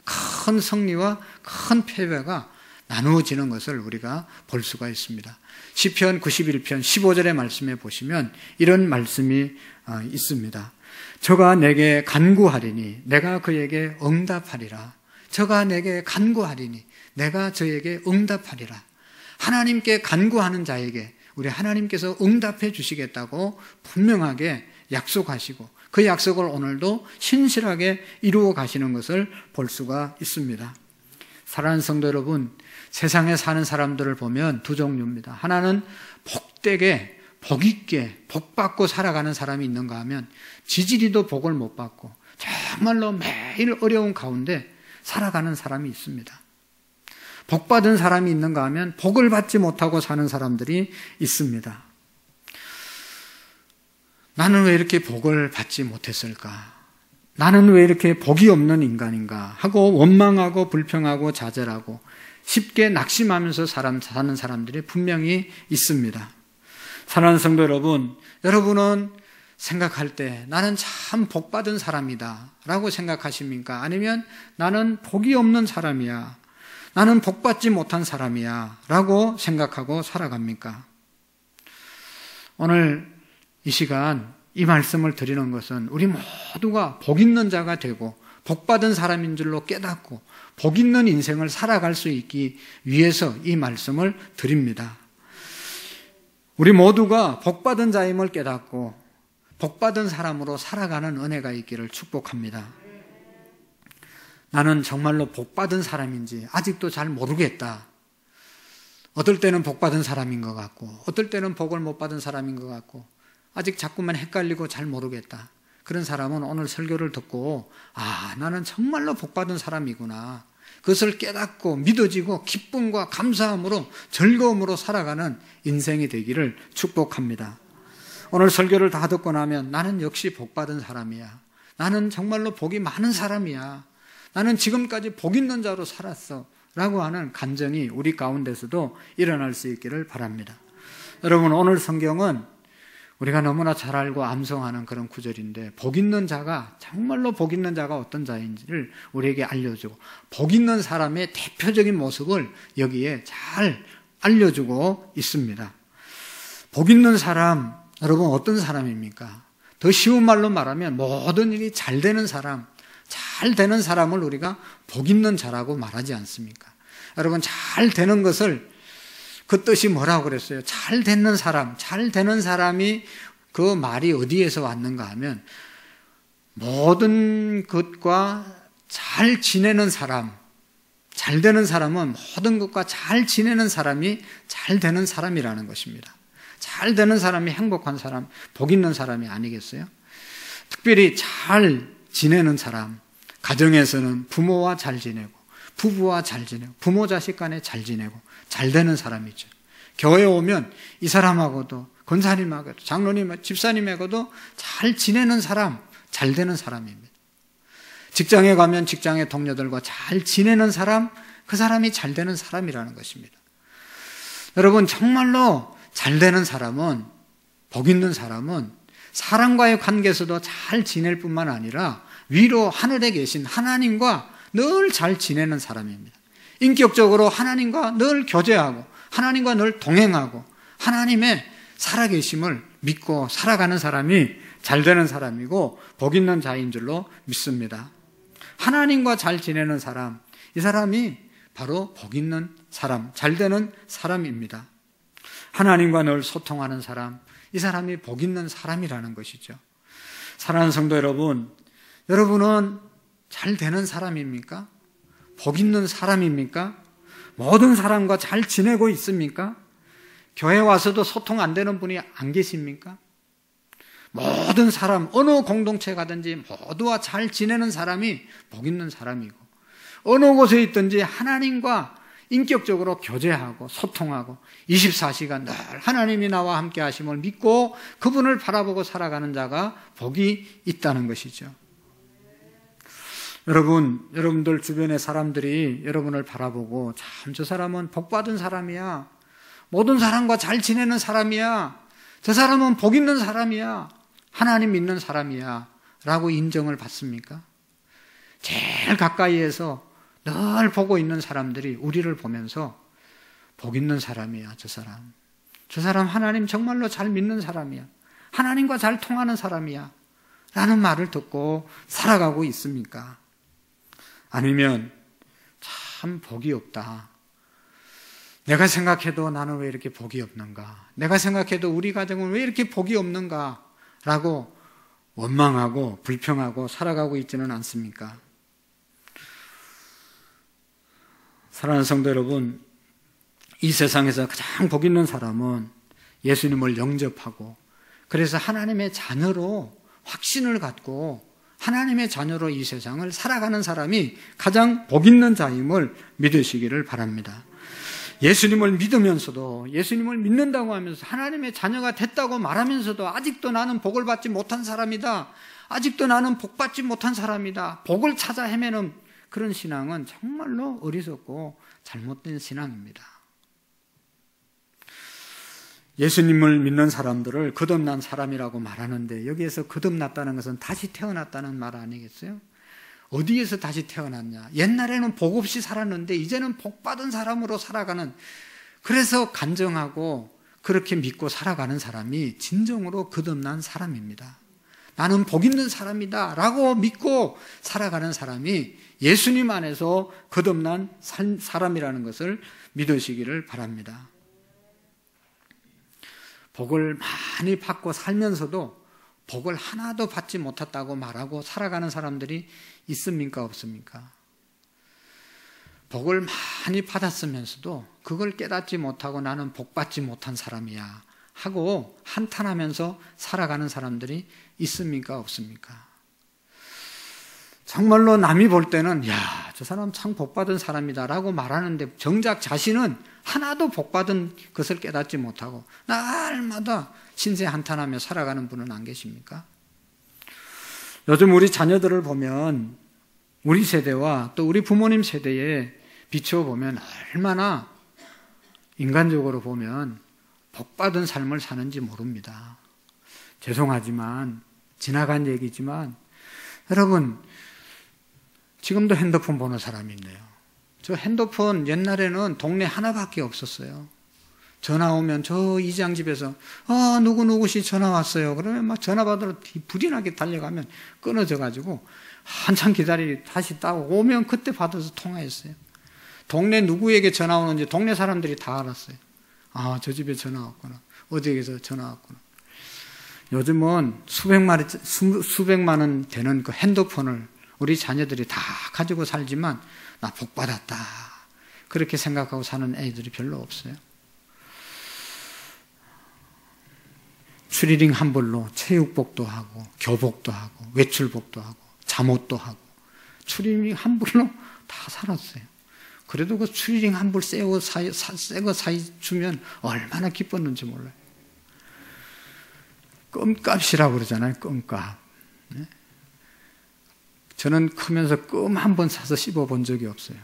큰 승리와 큰 패배가 나누어지는 것을 우리가 볼 수가 있습니다. 시편 91편 15절의 말씀에 보시면 이런 말씀이 있습니다. 저가 내게 간구하리니 내가 그에게 응답하리라. 저가 내게 간구하리니 내가 저에게 응답하리라. 하나님께 간구하는 자에게 우리 하나님께서 응답해 주시겠다고 분명하게 약속하시고 그 약속을 오늘도 신실하게 이루어 가시는 것을 볼 수가 있습니다. 사랑하는 성도 여러분, 세상에 사는 사람들을 보면 두 종류입니다. 하나는 복되게 복있게 복받고 살아가는 사람이 있는가 하면 지지리도 복을 못 받고 정말로 매일 어려운 가운데 살아가는 사람이 있습니다. 복받은 사람이 있는가 하면 복을 받지 못하고 사는 사람들이 있습니다. 나는 왜 이렇게 복을 받지 못했을까? 나는 왜 이렇게 복이 없는 인간인가? 하고 원망하고 불평하고 좌절하고 쉽게 낙심하면서 사는 사람들이 분명히 있습니다. 사랑하는 성도 여러분, 여러분은 생각할 때 나는 참 복받은 사람이다 라고 생각하십니까? 아니면 나는 복이 없는 사람이야, 나는 복받지 못한 사람이야 라고 생각하고 살아갑니까? 오늘 이 시간 이 말씀을 드리는 것은 우리 모두가 복 있는 자가 되고 복받은 사람인 줄로 깨닫고 복 있는 인생을 살아갈 수 있기 위해서 이 말씀을 드립니다. 우리 모두가 복받은 자임을 깨닫고 복받은 사람으로 살아가는 은혜가 있기를 축복합니다. 나는 정말로 복받은 사람인지 아직도 잘 모르겠다. 어떨 때는 복받은 사람인 것 같고 어떨 때는 복을 못 받은 사람인 것 같고 아직 자꾸만 헷갈리고 잘 모르겠다. 그런 사람은 오늘 설교를 듣고 나는 정말로 복받은 사람이구나. 그것을 깨닫고 믿어지고 기쁨과 감사함으로 즐거움으로 살아가는 인생이 되기를 축복합니다. 오늘 설교를 다 듣고 나면 나는 역시 복받은 사람이야. 나는 정말로 복이 많은 사람이야. 나는 지금까지 복 있는 자로 살았어 라고 하는 간증이 우리 가운데서도 일어날 수 있기를 바랍니다. 여러분, 오늘 성경은 우리가 너무나 잘 알고 암송하는 그런 구절인데 복 있는 자가, 정말로 복 있는 자가 어떤 자인지를 우리에게 알려주고 복 있는 사람의 대표적인 모습을 여기에 잘 알려주고 있습니다. 복 있는 사람, 여러분 어떤 사람입니까? 더 쉬운 말로 말하면 모든 일이 잘 되는 사람, 잘 되는 사람을 우리가 복 있는 자라고 말하지 않습니까? 여러분, 잘 되는 것을 그 뜻이 뭐라고 그랬어요? 잘 되는 사람, 잘 되는 사람이 그 말이 어디에서 왔는가 하면 모든 것과 잘 지내는 사람, 잘 되는 사람은 모든 것과 잘 지내는 사람이 잘 되는 사람이라는 것입니다. 잘 되는 사람이 행복한 사람, 복 있는 사람이 아니겠어요? 특별히 잘 지내는 사람, 가정에서는 부모와 잘 지내고 부부와 잘 지내고 부모 자식 간에 잘 지내고 잘 되는 사람이죠. 교회에 오면 이 사람하고도 권사님하고도 장로님, 집사님하고도 잘 지내는 사람, 잘 되는 사람입니다. 직장에 가면 직장의 동료들과 잘 지내는 사람, 그 사람이 잘 되는 사람이라는 것입니다. 여러분, 정말로 잘 되는 사람은, 복 있는 사람은 사람과의 관계에서도 잘 지낼 뿐만 아니라 위로 하늘에 계신 하나님과 늘 잘 지내는 사람입니다. 인격적으로 하나님과 늘 교제하고 하나님과 늘 동행하고 하나님의 살아계심을 믿고 살아가는 사람이 잘 되는 사람이고 복 있는 자인 줄로 믿습니다. 하나님과 잘 지내는 사람, 이 사람이 바로 복 있는 사람, 잘 되는 사람입니다. 하나님과 늘 소통하는 사람, 이 사람이 복 있는 사람이라는 것이죠. 사랑하는 성도 여러분, 여러분은 잘 되는 사람입니까? 복 있는 사람입니까? 모든 사람과 잘 지내고 있습니까? 교회 와서도 소통 안 되는 분이 안 계십니까? 모든 사람, 어느 공동체 가든지 모두와 잘 지내는 사람이 복 있는 사람이고 어느 곳에 있든지 하나님과 인격적으로 교제하고 소통하고 24시간 늘 하나님이 나와 함께 하심을 믿고 그분을 바라보고 살아가는 자가 복이 있다는 것이죠. 여러분들 주변의 사람들이 여러분을 바라보고 참 저 사람은 복받은 사람이야, 모든 사람과 잘 지내는 사람이야, 저 사람은 복 있는 사람이야, 하나님 믿는 사람이야 라고 인정을 받습니까? 제일 가까이에서 늘 보고 있는 사람들이 우리를 보면서 복 있는 사람이야, 저 사람 하나님 정말로 잘 믿는 사람이야, 하나님과 잘 통하는 사람이야 라는 말을 듣고 살아가고 있습니까? 아니면 참 복이 없다, 내가 생각해도 나는 왜 이렇게 복이 없는가, 내가 생각해도 우리 가정은 왜 이렇게 복이 없는가 라고 원망하고 불평하고 살아가고 있지는 않습니까? 사랑하는 성도 여러분, 이 세상에서 가장 복 있는 사람은 예수님을 영접하고 그래서 하나님의 자녀로 확신을 갖고 하나님의 자녀로 이 세상을 살아가는 사람이 가장 복 있는 자임을 믿으시기를 바랍니다. 예수님을 믿으면서도, 예수님을 믿는다고 하면서 하나님의 자녀가 됐다고 말하면서도 아직도 나는 복을 받지 못한 사람이다, 아직도 나는 복 받지 못한 사람이다, 복을 찾아 헤매는 그런 신앙은 정말로 어리석고 잘못된 신앙입니다. 예수님을 믿는 사람들을 거듭난 사람이라고 말하는데, 여기에서 거듭났다는 것은 다시 태어났다는 말 아니겠어요? 어디에서 다시 태어났냐? 옛날에는 복 없이 살았는데 이제는 복 받은 사람으로 살아가는, 그래서 간증하고 그렇게 믿고 살아가는 사람이 진정으로 거듭난 사람입니다. 나는 복 있는 사람이다 라고 믿고 살아가는 사람이 예수님 안에서 거듭난 사람이라는 것을 믿으시기를 바랍니다. 복을 많이 받고 살면서도 복을 하나도 받지 못했다고 말하고 살아가는 사람들이 있습니까? 없습니까? 복을 많이 받았으면서도 그걸 깨닫지 못하고 나는 복 받지 못한 사람이야 하고 한탄하면서 살아가는 사람들이 있습니까? 없습니까? 정말로 남이 볼 때는 야, 저 사람 참 복받은 사람이다 라고 말하는데 정작 자신은 하나도 복받은 것을 깨닫지 못하고 날마다 신세 한탄하며 살아가는 분은 안 계십니까? 요즘 우리 자녀들을 보면 우리 세대와 또 우리 부모님 세대에 비춰보면 얼마나 인간적으로 보면 복받은 삶을 사는지 모릅니다. 죄송하지만 지나간 얘기지만 여러분, 지금도 핸드폰 보는 사람이 있네요. 저 핸드폰 옛날에는 동네 하나밖에 없었어요. 전화 오면 저 이장 집에서 누구누구씨 전화 왔어요. 그러면 막 전화 받으러 불이 나게 달려가면 끊어져 가지고 한참 기다리고 다시 딱 오면 그때 받아서 통화했어요. 동네 누구에게 전화 오는지 동네 사람들이 다 알았어요. 아, 저 집에 전화 왔구나, 어디에서 전화 왔구나. 요즘은 수백만 원 되는 그 핸드폰을 우리 자녀들이 다 가지고 살지만 나 복 받았다 그렇게 생각하고 사는 애들이 별로 없어요. 추리링 한 벌로 체육복도 하고 교복도 하고 외출복도 하고 잠옷도 하고 추리링 한 벌로 다 살았어요. 그래도 그 추리링 한 벌 새 거 사이 주면 얼마나 기뻤는지 몰라요. 껌값이라고 그러잖아요. 껌값. 네? 저는 크면서 껌 한 번 사서 씹어본 적이 없어요.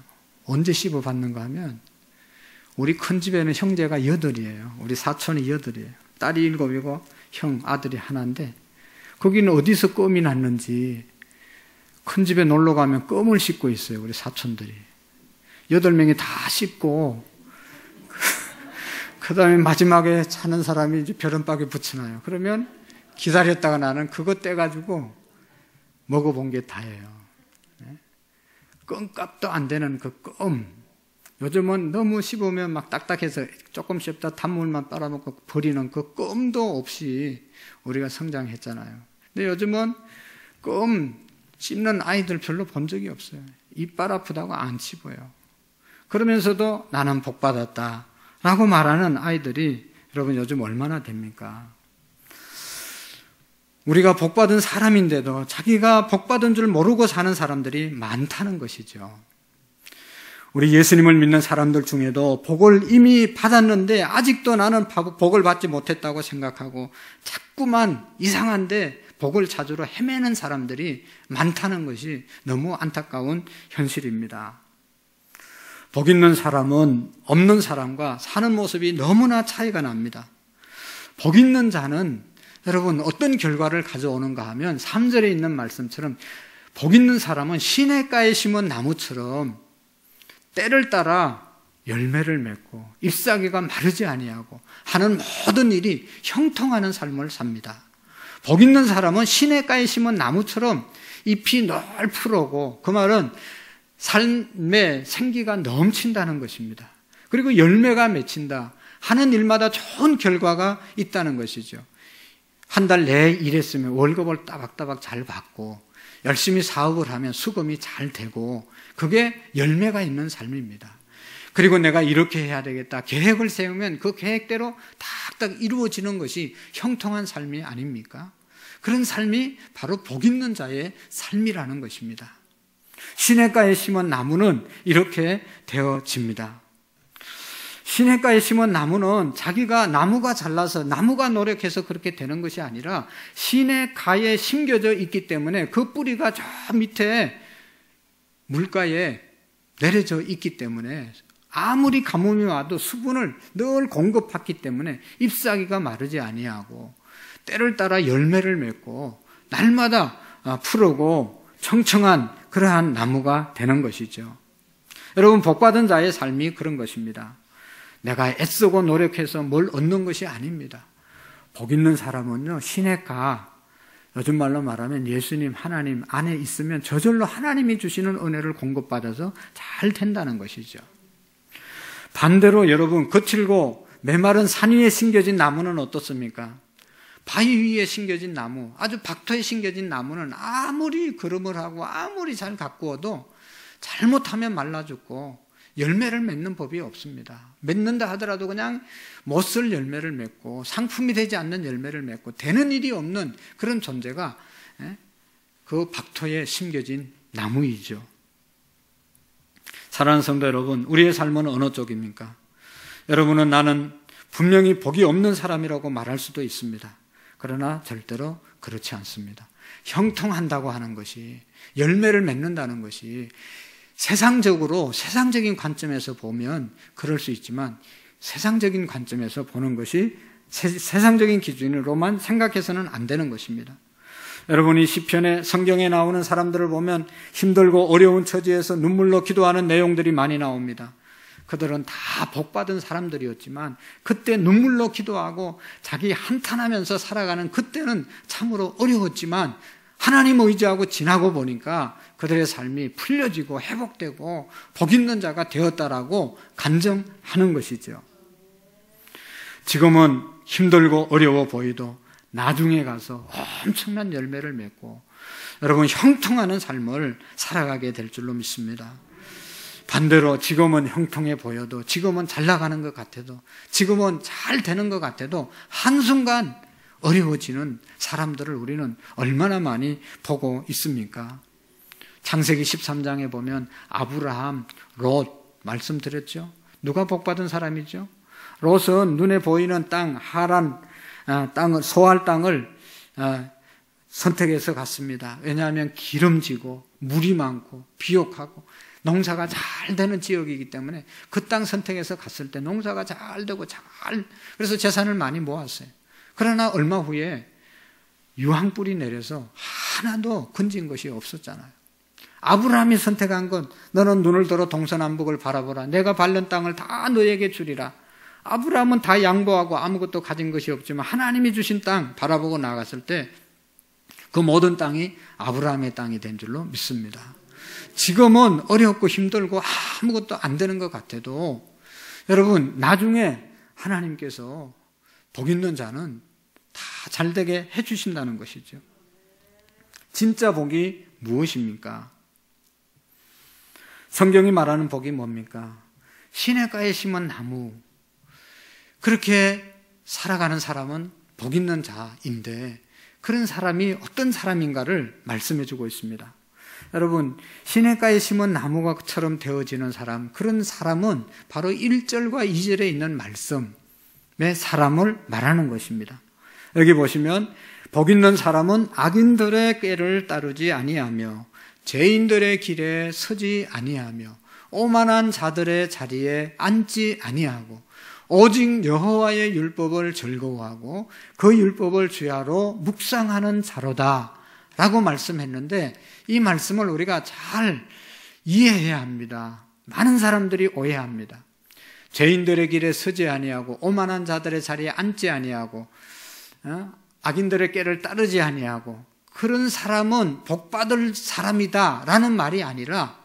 언제 씹어봤는가 하면 우리 큰 집에는 형제가 8이에요. 우리 사촌이 8이에요. 딸이 7이고 형, 아들이 하나인데 거기는 어디서 껌이 났는지 큰 집에 놀러 가면 껌을 씹고 있어요. 우리 사촌들이 8명이 다 씹고 그 다음에 마지막에 차는 사람이 이제 벼른박에 붙여놔요. 그러면 기다렸다가 나는 그거 떼가지고 먹어본 게 다예요. 껌값도 안 되는 그 껌. 요즘은 너무 씹으면 막 딱딱해서 조금 씹다 단물만 빨아먹고 버리는 그 껌도 없이 우리가 성장했잖아요. 근데 요즘은 껌 씹는 아이들 별로 본 적이 없어요. 이빨 아프다고 안 씹어요. 그러면서도 나는 복 받았다 라고 말하는 아이들이 여러분 요즘 얼마나 됩니까? 우리가 복받은 사람인데도 자기가 복받은 줄 모르고 사는 사람들이 많다는 것이죠. 우리 예수님을 믿는 사람들 중에도 복을 이미 받았는데 아직도 나는 복을 받지 못했다고 생각하고 자꾸만 이상한데 복을 찾으러 헤매는 사람들이 많다는 것이 너무 안타까운 현실입니다. 복 있는 사람은 없는 사람과 사는 모습이 너무나 차이가 납니다. 복 있는 자는 여러분 어떤 결과를 가져오는가 하면 3절에 있는 말씀처럼 복 있는 사람은 시냇가에 심은 나무처럼 때를 따라 열매를 맺고 잎사귀가 마르지 아니하고 하는 모든 일이 형통하는 삶을 삽니다. 복 있는 사람은 시냇가에 심은 나무처럼 잎이 널푸르고 그 말은 삶의 생기가 넘친다는 것입니다. 그리고 열매가 맺힌다 하는 일마다 좋은 결과가 있다는 것이죠. 한 달 내에 일했으면 월급을 따박따박 잘 받고 열심히 사업을 하면 수금이 잘 되고 그게 열매가 있는 삶입니다. 그리고 내가 이렇게 해야 되겠다 계획을 세우면 그 계획대로 딱딱 이루어지는 것이 형통한 삶이 아닙니까? 그런 삶이 바로 복 있는 자의 삶이라는 것입니다. 시냇가에 심은 나무는 이렇게 되어집니다. 시냇가에 심은 나무는 자기가 나무가 잘나서 나무가 노력해서 그렇게 되는 것이 아니라 시냇가에 심겨져 있기 때문에 그 뿌리가 저 밑에 물가에 내려져 있기 때문에 아무리 가뭄이 와도 수분을 늘 공급받기 때문에 잎사귀가 마르지 아니하고 때를 따라 열매를 맺고 날마다 푸르고 청청한 그러한 나무가 되는 것이죠. 여러분, 복받은 자의 삶이 그런 것입니다. 내가 애쓰고 노력해서 뭘 얻는 것이 아닙니다. 복 있는 사람은요, 시냇가, 요즘 말로 말하면 예수님, 하나님 안에 있으면 저절로 하나님이 주시는 은혜를 공급받아서 잘 된다는 것이죠. 반대로 여러분, 거칠고 메마른 산 위에 심겨진 나무는 어떻습니까? 바위 위에 심겨진 나무, 아주 박토에 심겨진 나무는 아무리 거름을 하고 아무리 잘 가꾸어도 잘못하면 말라 죽고 열매를 맺는 법이 없습니다. 맺는다 하더라도 그냥 못 쓸 열매를 맺고 상품이 되지 않는 열매를 맺고 되는 일이 없는 그런 존재가 그 박토에 심겨진 나무이죠. 사랑하는 성도 여러분, 우리의 삶은 어느 쪽입니까? 여러분은 나는 분명히 복이 없는 사람이라고 말할 수도 있습니다. 그러나 절대로 그렇지 않습니다. 형통한다고 하는 것이, 열매를 맺는다는 것이 세상적으로, 세상적인 관점에서 보면 그럴 수 있지만 세상적인 관점에서 보는 것이 세상적인 기준으로만 생각해서는 안 되는 것입니다. 여러분이 시편에, 성경에 나오는 사람들을 보면 힘들고 어려운 처지에서 눈물로 기도하는 내용들이 많이 나옵니다. 그들은 다 복받은 사람들이었지만 그때 눈물로 기도하고 자기 한탄하면서 살아가는 그때는 참으로 어려웠지만 하나님 의지하고 지나고 보니까 그들의 삶이 풀려지고 회복되고 복 있는 자가 되었다라고 간증하는 것이죠. 지금은 힘들고 어려워 보이도 나중에 가서 엄청난 열매를 맺고 여러분 형통하는 삶을 살아가게 될 줄로 믿습니다. 반대로 지금은 형통해 보여도, 지금은 잘 나가는 것 같아도, 지금은 잘 되는 것 같아도 한순간 어려워지는 사람들을 우리는 얼마나 많이 보고 있습니까? 창세기 13장에 보면 아브라함, 롯 말씀드렸죠. 누가 복받은 사람이죠? 롯은 눈에 보이는 땅, 하란 땅을, 소할 땅을 선택해서 갔습니다. 왜냐하면 기름지고 물이 많고 비옥하고 농사가 잘 되는 지역이기 때문에 그 땅 선택해서 갔을 때 농사가 잘 되고 그래서 재산을 많이 모았어요. 그러나 얼마 후에 유황불이 내려서 하나도 건진 것이 없었잖아요. 아브라함이 선택한 건 너는 눈을 들어 동서남북을 바라보라. 내가 밟는 땅을 다 너에게 주리라. 아브라함은 다 양보하고 아무것도 가진 것이 없지만 하나님이 주신 땅 바라보고 나갔을 때 그 모든 땅이 아브라함의 땅이 된 줄로 믿습니다. 지금은 어렵고 힘들고 아무것도 안 되는 것 같아도 여러분 나중에 하나님께서 복 있는 자는 다 잘되게 해주신다는 것이죠. 진짜 복이 무엇입니까? 성경이 말하는 복이 뭡니까? 시냇가에 심은 나무, 그렇게 살아가는 사람은 복 있는 자인데 그런 사람이 어떤 사람인가를 말씀해 주고 있습니다. 여러분, 시냇가에 심은 나무가처럼 되어지는 사람, 그런 사람은 바로 1절과 2절에 있는 말씀의 사람을 말하는 것입니다. 여기 보시면 복 있는 사람은 악인들의 꾀를 따르지 아니하며 죄인들의 길에 서지 아니하며 오만한 자들의 자리에 앉지 아니하고 오직 여호와의 율법을 즐거워하고 그 율법을 주야로 묵상하는 자로다 라고 말씀했는데 이 말씀을 우리가 잘 이해해야 합니다. 많은 사람들이 오해합니다. 죄인들의 길에 서지 아니하고 오만한 자들의 자리에 앉지 아니하고 악인들의 꾀를 따르지 아니하고 그런 사람은 복받을 사람이다 라는 말이 아니라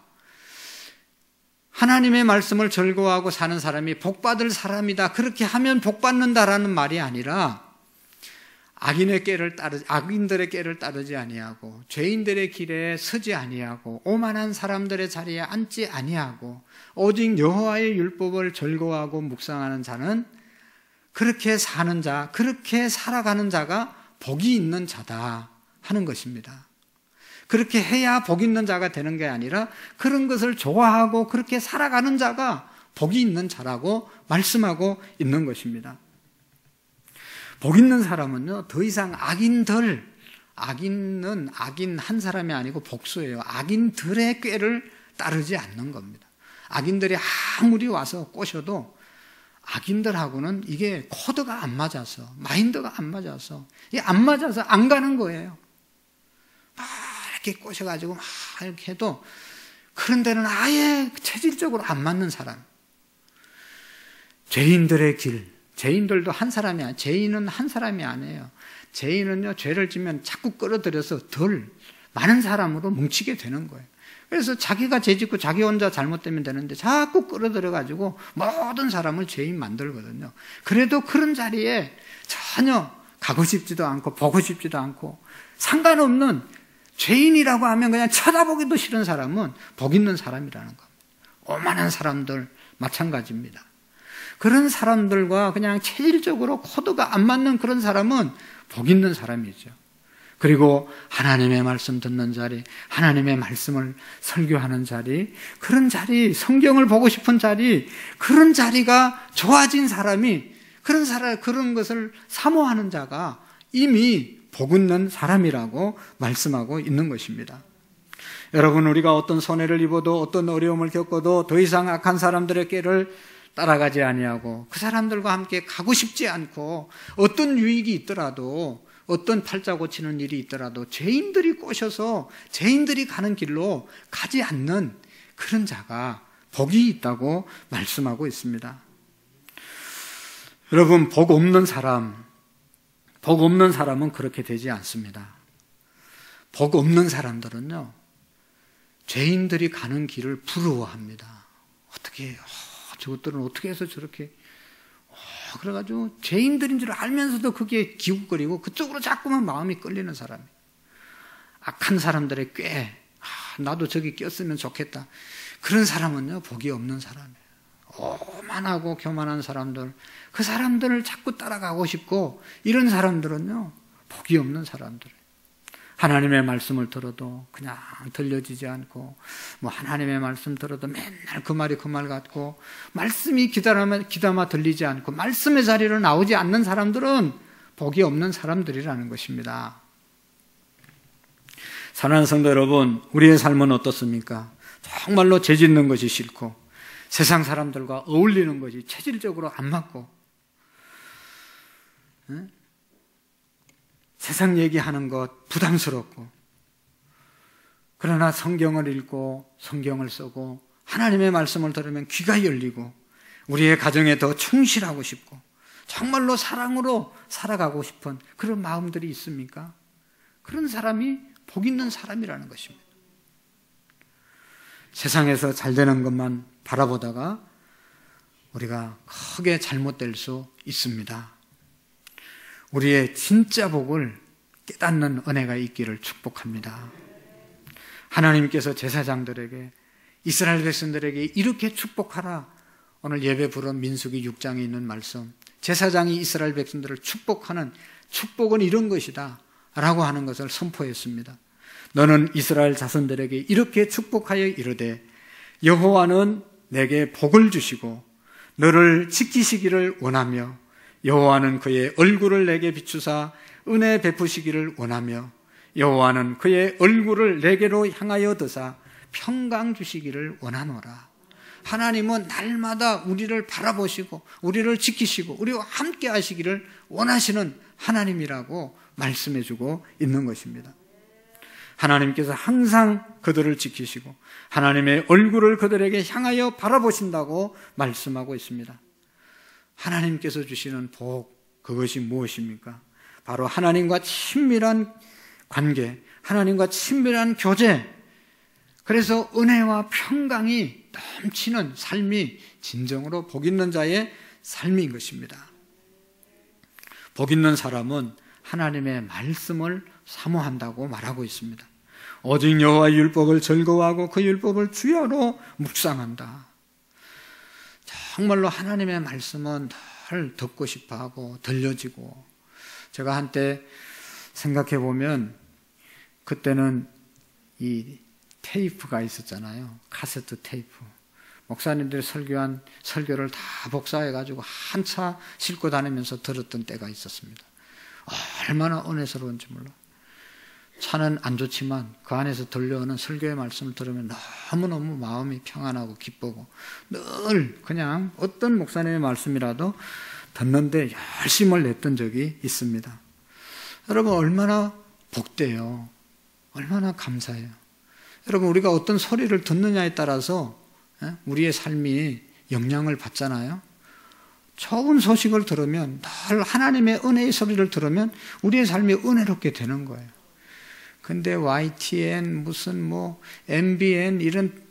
하나님의 말씀을 즐거워하고 사는 사람이 복받을 사람이다, 그렇게 하면 복받는다라는 말이 아니라 악인들의 꾀를 따르지 아니하고 죄인들의 길에 서지 아니하고 오만한 사람들의 자리에 앉지 아니하고 오직 여호와의 율법을 즐거워하고 묵상하는 자는 그렇게 사는 자, 그렇게 살아가는 자가 복이 있는 자다 하는 것입니다. 그렇게 해야 복 있는 자가 되는 게 아니라 그런 것을 좋아하고 그렇게 살아가는 자가 복이 있는 자라고 말씀하고 있는 것입니다. 복 있는 사람은요, 더 이상 악인은 악인 한 사람이 아니고 복수예요. 악인들의 꾀를 따르지 않는 겁니다. 악인들이 아무리 와서 꼬셔도 악인들하고는 이게 코드가 안 맞아서, 마인드가 안 맞아서, 이게 안 맞아서 안 가는 거예요. 막 이렇게 꼬셔가지고 막 이렇게 해도 그런 데는 아예 체질적으로 안 맞는 사람. 죄인들의 길, 죄인들도 한 사람이 아니에요. 죄인은 한 사람이 아니에요. 죄인은요, 죄를 지면 자꾸 끌어들여서 많은 사람으로 뭉치게 되는 거예요. 그래서 자기가 죄 짓고 자기 혼자 잘못되면 되는데 자꾸 끌어들여가지고 모든 사람을 죄인 만들거든요. 그래도 그런 자리에 전혀 가고 싶지도 않고 보고 싶지도 않고 상관없는 죄인이라고 하면 그냥 쳐다보기도 싫은 사람은 복 있는 사람이라는 겁니다. 오만한 사람들 마찬가지입니다. 그런 사람들과 그냥 체질적으로 코드가 안 맞는 그런 사람은 복 있는 사람이죠. 그리고 하나님의 말씀 듣는 자리, 하나님의 말씀을 설교하는 자리, 그런 자리, 성경을 보고 싶은 자리, 그런 자리가 좋아진 사람이 그런 것을 사모하는 자가 이미 복 있는 사람이라고 말씀하고 있는 것입니다. 여러분, 우리가 어떤 손해를 입어도 어떤 어려움을 겪어도 더 이상 악한 사람들의 꾀를 따라가지 아니하고 그 사람들과 함께 가고 싶지 않고 어떤 유익이 있더라도 어떤 팔자 고치는 일이 있더라도 죄인들이 꼬셔서 죄인들이 가는 길로 가지 않는 그런 자가 복이 있다고 말씀하고 있습니다. 여러분, 복 없는 사람은 그렇게 되지 않습니다. 복 없는 사람들은요, 죄인들이 가는 길을 부러워합니다. 어떻게 저것들은 어떻게 해서 저렇게 그래가지고 죄인들인 줄 알면서도 그게 기웃거리고 그쪽으로 자꾸만 마음이 끌리는 사람이에요. 악한 사람들의 꾀, 나도 저기 꼈으면 좋겠다. 그런 사람은요, 복이 없는 사람이에요. 오만하고 교만한 사람들, 그 사람들을 자꾸 따라가고 싶고 이런 사람들은요, 복이 없는 사람들이에요. 하나님의 말씀을 들어도 그냥 들려지지 않고, 하나님의 말씀 들어도 맨날 그 말이 그 말 같고, 말씀이 귀담아 들리지 않고, 말씀의 자리로 나오지 않는 사람들은 복이 없는 사람들이라는 것입니다. 사랑하는 성도 여러분, 우리의 삶은 어떻습니까? 정말로 죄 짓는 것이 싫고, 세상 사람들과 어울리는 것이 체질적으로 안 맞고, 세상 얘기하는 것 부담스럽고, 그러나 성경을 읽고 성경을 쓰고 하나님의 말씀을 들으면 귀가 열리고 우리의 가정에 더 충실하고 싶고 정말로 사랑으로 살아가고 싶은 그런 마음들이 있습니까? 그런 사람이 복 있는 사람이라는 것입니다. 세상에서 잘 되는 것만 바라보다가 우리가 크게 잘못될 수 있습니다. 우리의 진짜 복을 깨닫는 은혜가 있기를 축복합니다. 하나님께서 제사장들에게, 이스라엘 백성들에게 이렇게 축복하라. 오늘 예배 부른 민수기 6장에 있는 말씀, 제사장이 이스라엘 백성들을 축복하는 축복은 이런 것이다 라고 하는 것을 선포했습니다. 너는 이스라엘 자손들에게 이렇게 축복하여 이르되 여호와는 내게 복을 주시고 너를 지키시기를 원하며 여호와는 그의 얼굴을 내게 비추사 은혜 베푸시기를 원하며 여호와는 그의 얼굴을 내게로 향하여 드사 평강 주시기를 원하노라. 하나님은 날마다 우리를 바라보시고 우리를 지키시고 우리와 함께 하시기를 원하시는 하나님이라고 말씀해주고 있는 것입니다. 하나님께서 항상 그들을 지키시고 하나님의 얼굴을 그들에게 향하여 바라보신다고 말씀하고 있습니다. 하나님께서 주시는 복, 그것이 무엇입니까? 바로 하나님과 친밀한 관계, 하나님과 친밀한 교제, 그래서 은혜와 평강이 넘치는 삶이 진정으로 복 있는 자의 삶인 것입니다. 복 있는 사람은 하나님의 말씀을 사모한다고 말하고 있습니다. 오직 여호와의 율법을 즐거워하고 그 율법을 주야로 묵상한다. 정말로 하나님의 말씀은 늘 듣고 싶어하고 들려지고, 제가 한때 생각해 보면 그때는 이 테이프가 있었잖아요. 카세트 테이프. 목사님들이 설교한 설교를 다 복사해 가지고 한 차 싣고 다니면서 들었던 때가 있었습니다. 얼마나 은혜스러운지 몰라. 차는 안 좋지만 그 안에서 들려오는 설교의 말씀을 들으면 너무너무 마음이 평안하고 기쁘고 늘 그냥 어떤 목사님의 말씀이라도 듣는데 열심을 냈던 적이 있습니다. 여러분 얼마나 복돼요. 얼마나 감사해요. 여러분 우리가 어떤 소리를 듣느냐에 따라서 우리의 삶이 영향을 받잖아요. 좋은 소식을 들으면 늘 하나님의 은혜의 소리를 들으면 우리의 삶이 은혜롭게 되는 거예요. 근데 YTN 무슨 뭐 MBN 이런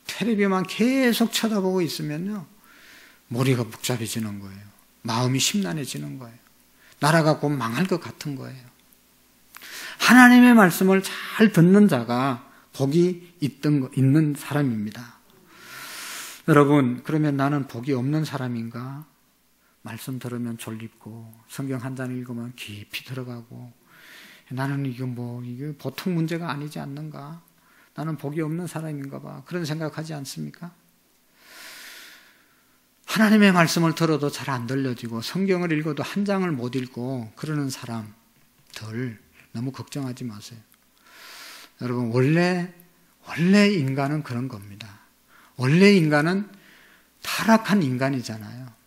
텔레비만 계속 쳐다보고 있으면요 머리가 복잡해지는 거예요. 마음이 심란해지는 거예요. 나라가 곧 망할 것 같은 거예요. 하나님의 말씀을 잘 듣는 자가 복이 있는 사람입니다. 여러분 그러면 나는 복이 없는 사람인가? 말씀 들으면 졸립고 성경 한 장 읽으면 깊이 들어가고 나는 이게 보통 문제가 아니지 않는가? 나는 복이 없는 사람인가 봐. 그런 생각하지 않습니까? 하나님의 말씀을 들어도 잘 안 들려지고 성경을 읽어도 한 장을 못 읽고 그러는 사람들 너무 걱정하지 마세요. 여러분 원래 인간은 그런 겁니다. 원래 인간은 타락한 인간이잖아요.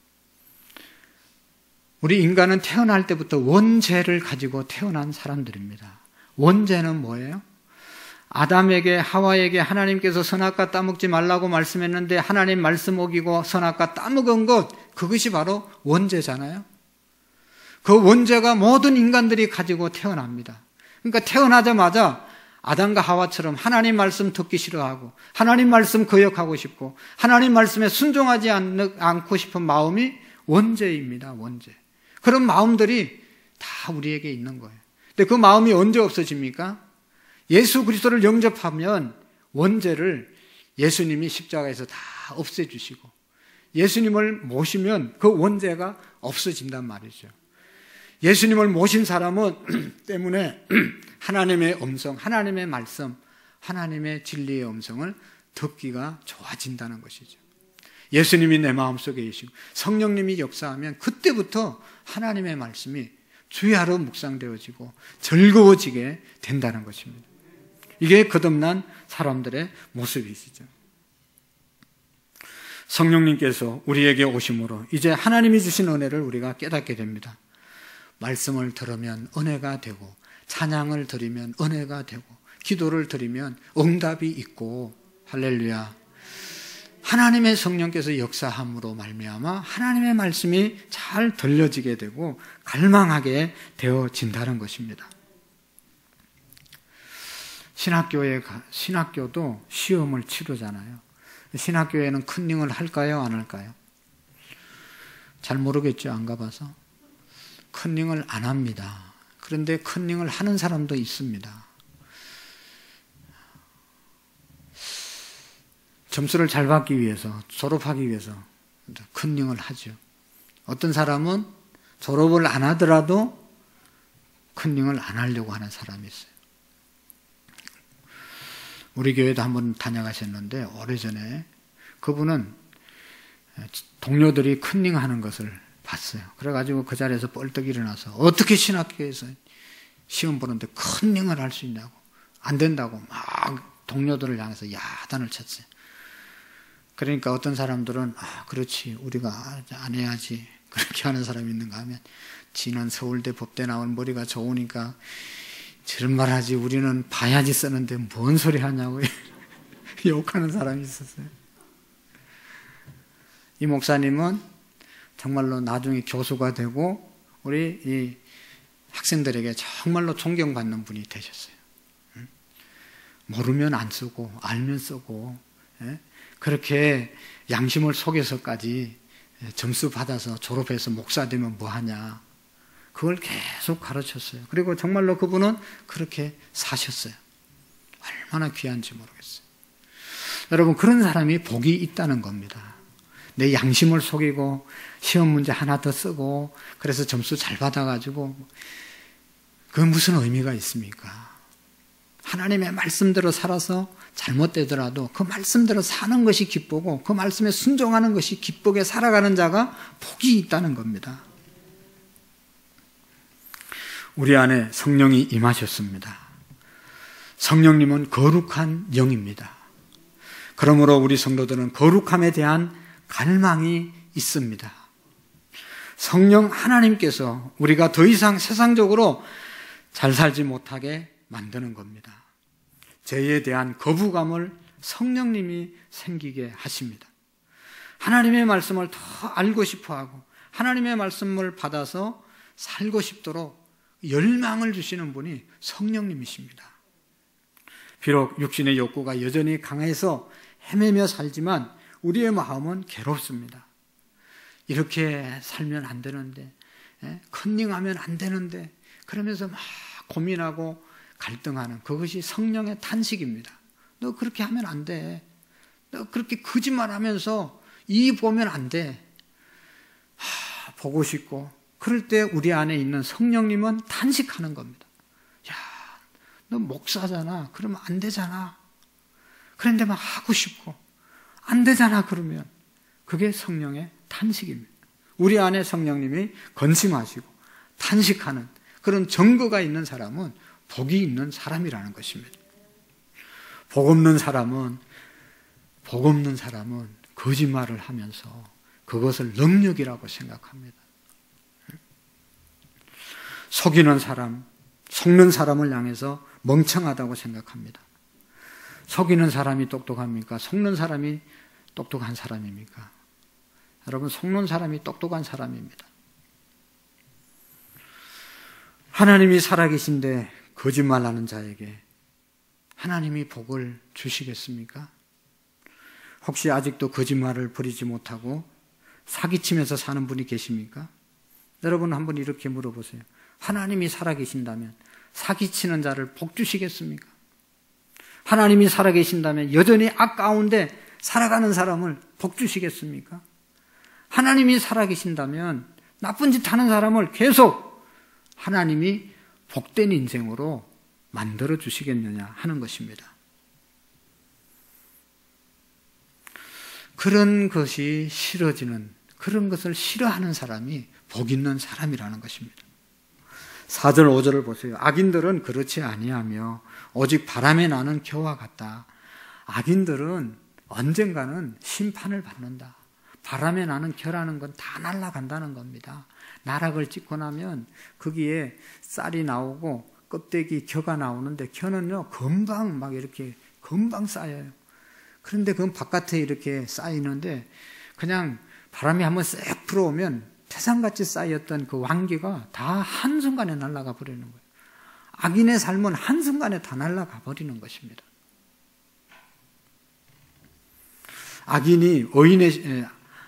우리 인간은 태어날 때부터 원죄를 가지고 태어난 사람들입니다. 원죄는 뭐예요? 아담에게 하와에게 하나님께서 선악과 따먹지 말라고 말씀했는데 하나님 말씀 어기고 선악과 따먹은 것, 그것이 바로 원죄잖아요. 그 원죄가 모든 인간들이 가지고 태어납니다. 그러니까 태어나자마자 아담과 하와처럼 하나님 말씀 듣기 싫어하고 하나님 말씀 거역하고 싶고 하나님 말씀에 순종하지 않고 싶은 마음이 원죄입니다. 원죄. 그런 마음들이 다 우리에게 있는 거예요. 근데 그 마음이 언제 없어집니까? 예수 그리스도를 영접하면 원죄를 예수님이 십자가에서 다 없애주시고 예수님을 모시면 그 원죄가 없어진단 말이죠. 예수님을 모신 사람은 때문에 하나님의 음성, 하나님의 말씀, 하나님의 진리의 음성을 듣기가 좋아진다는 것이죠. 예수님이 내 마음속에 계시고 성령님이 역사하면 그때부터 하나님의 말씀이 주야로 묵상되어지고 즐거워지게 된다는 것입니다. 이게 거듭난 사람들의 모습이시죠. 성령님께서 우리에게 오심으로 이제 하나님이 주신 은혜를 우리가 깨닫게 됩니다. 말씀을 들으면 은혜가 되고 찬양을 드리면 은혜가 되고 기도를 드리면 응답이 있고 할렐루야. 하나님의 성령께서 역사함으로 말미암아 하나님의 말씀이 잘 들려지게 되고 갈망하게 되어진다는 것입니다. 신학교도 시험을 치르잖아요. 신학교에는 컨닝을 할까요? 안 할까요? 잘 모르겠죠. 안 가봐서. 컨닝을 안 합니다. 그런데 컨닝을 하는 사람도 있습니다. 점수를 잘 받기 위해서, 졸업하기 위해서 컨닝을 하죠. 어떤 사람은 졸업을 안 하더라도 컨닝을 안 하려고 하는 사람이 있어요. 우리 교회도 한번 다녀가셨는데 오래전에 그분은 동료들이 컨닝하는 것을 봤어요. 그래가지고 그 자리에서 뻘떡 일어나서 어떻게 신학교에서 시험 보는데 컨닝을 할 수 있냐고, 안 된다고 막 동료들을 향해서 야단을 쳤어요. 그러니까 어떤 사람들은 그렇지 우리가 안 해야지 그렇게 하는 사람이 있는가 하면 지는 서울대 법대 나온 머리가 좋으니까 저런 말 하지 우리는 봐야지 쓰는데 뭔 소리 하냐고 욕하는 사람이 있었어요. 이 목사님은 정말로 나중에 교수가 되고 우리 이 학생들에게 정말로 존경받는 분이 되셨어요. 모르면 안 쓰고 알면 쓰고 그렇게 양심을 속여서까지 점수 받아서 졸업해서 목사 되면 뭐하냐, 그걸 계속 가르쳤어요. 그리고 정말로 그분은 그렇게 사셨어요. 얼마나 귀한지 모르겠어요. 여러분, 그런 사람이 복이 있다는 겁니다. 내 양심을 속이고 시험 문제 하나 더 쓰고 그래서 점수 잘 받아가지고 그 무슨 의미가 있습니까? 하나님의 말씀대로 살아서 잘못되더라도 그 말씀대로 사는 것이 기쁘고 그 말씀에 순종하는 것이 기쁘게 살아가는 자가 복이 있다는 겁니다. 우리 안에 성령이 임하셨습니다. 성령님은 거룩한 영입니다. 그러므로 우리 성도들은 거룩함에 대한 갈망이 있습니다. 성령 하나님께서 우리가 더 이상 세상적으로 잘 살지 못하게 만드는 겁니다. 죄에 대한 거부감을 성령님이 생기게 하십니다. 하나님의 말씀을 더 알고 싶어하고 하나님의 말씀을 받아서 살고 싶도록 열망을 주시는 분이 성령님이십니다. 비록 육신의 욕구가 여전히 강해서 헤매며 살지만 우리의 마음은 괴롭습니다. 이렇게 살면 안 되는데, 컨닝하면 안 되는데, 그러면서 막 고민하고 갈등하는 그것이 성령의 탄식입니다. 너 그렇게 하면 안 돼. 너 그렇게 거짓말하면서 이 보면 안 돼. 보고 싶고 그럴 때 우리 안에 있는 성령님은 탄식하는 겁니다. 야, 너 목사잖아. 그러면 안 되잖아. 그런데 막 하고 싶고 안 되잖아. 그러면 그게 성령의 탄식입니다. 우리 안에 성령님이 건심하시고 탄식하는 그런 정거가 있는 사람은 복이 있는 사람이라는 것입니다. 복 없는 사람은 거짓말을 하면서 그것을 능력이라고 생각합니다. 속이는 사람, 속는 사람을 향해서 멍청하다고 생각합니다. 속이는 사람이 똑똑합니까? 속는 사람이 똑똑한 사람입니까? 여러분, 속는 사람이 똑똑한 사람입니다. 하나님이 살아계신데 거짓말하는 자에게 하나님이 복을 주시겠습니까? 혹시 아직도 거짓말을 버리지 못하고 사기치면서 사는 분이 계십니까? 여러분 한번 이렇게 물어보세요. 하나님이 살아계신다면 사기치는 자를 복 주시겠습니까? 하나님이 살아계신다면 여전히 악 가운데 살아가는 사람을 복 주시겠습니까? 하나님이 살아계신다면 나쁜 짓 하는 사람을 계속 하나님이 복된 인생으로 만들어 주시겠느냐 하는 것입니다. 그런 것이 싫어지는, 그런 것을 싫어하는 사람이 복 있는 사람이라는 것입니다. 4절 5절을 보세요. 악인들은 그렇지 아니하며 오직 바람에 나는 겨와 같다. 악인들은 언젠가는 심판을 받는다. 바람에 나는 겨라는 건 다 날아간다는 겁니다. 나락을 찍고 나면 거기에 쌀이 나오고 껍데기 겨가 나오는데 겨는요 금방 막 이렇게 금방 쌓여요. 그런데 그건 바깥에 이렇게 쌓이는데 그냥 바람이 한번 쓱 불어오면 태산같이 쌓였던 그 왕기가 다 한순간에 날아가 버리는 거예요. 악인의 삶은 한순간에 다 날아가 버리는 것입니다.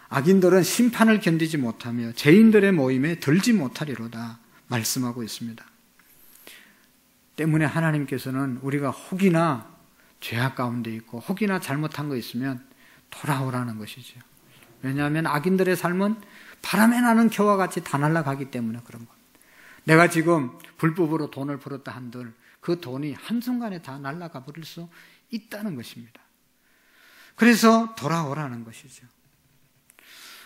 악인들은 심판을 견디지 못하며 죄인들의 모임에 들지 못하리로다 말씀하고 있습니다. 때문에 하나님께서는 우리가 혹이나 죄악 가운데 있고 혹이나 잘못한 거 있으면 돌아오라는 것이죠. 왜냐하면 악인들의 삶은 바람에 나는 겨와 같이 다 날아가기 때문에 그런 겁니다. 내가 지금 불법으로 돈을 벌었다 한들 그 돈이 한순간에 다 날아가 버릴 수 있다는 것입니다. 그래서 돌아오라는 것이죠.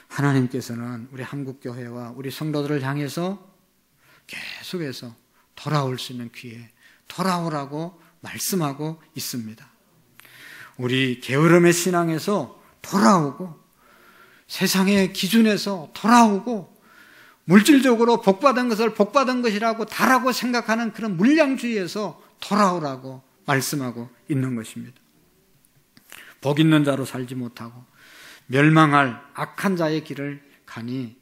하나님께서는 우리 한국교회와 우리 성도들을 향해서 계속해서 돌아올 수 있는 기회, 돌아오라고 말씀하고 있습니다. 우리 게으름의 신앙에서 돌아오고 세상의 기준에서 돌아오고 물질적으로 복받은 것을 복받은 것이라고 다라고 생각하는 그런 물량주의에서 돌아오라고 말씀하고 있는 것입니다. 복 있는 자로 살지 못하고 멸망할 악한 자의 길을 가니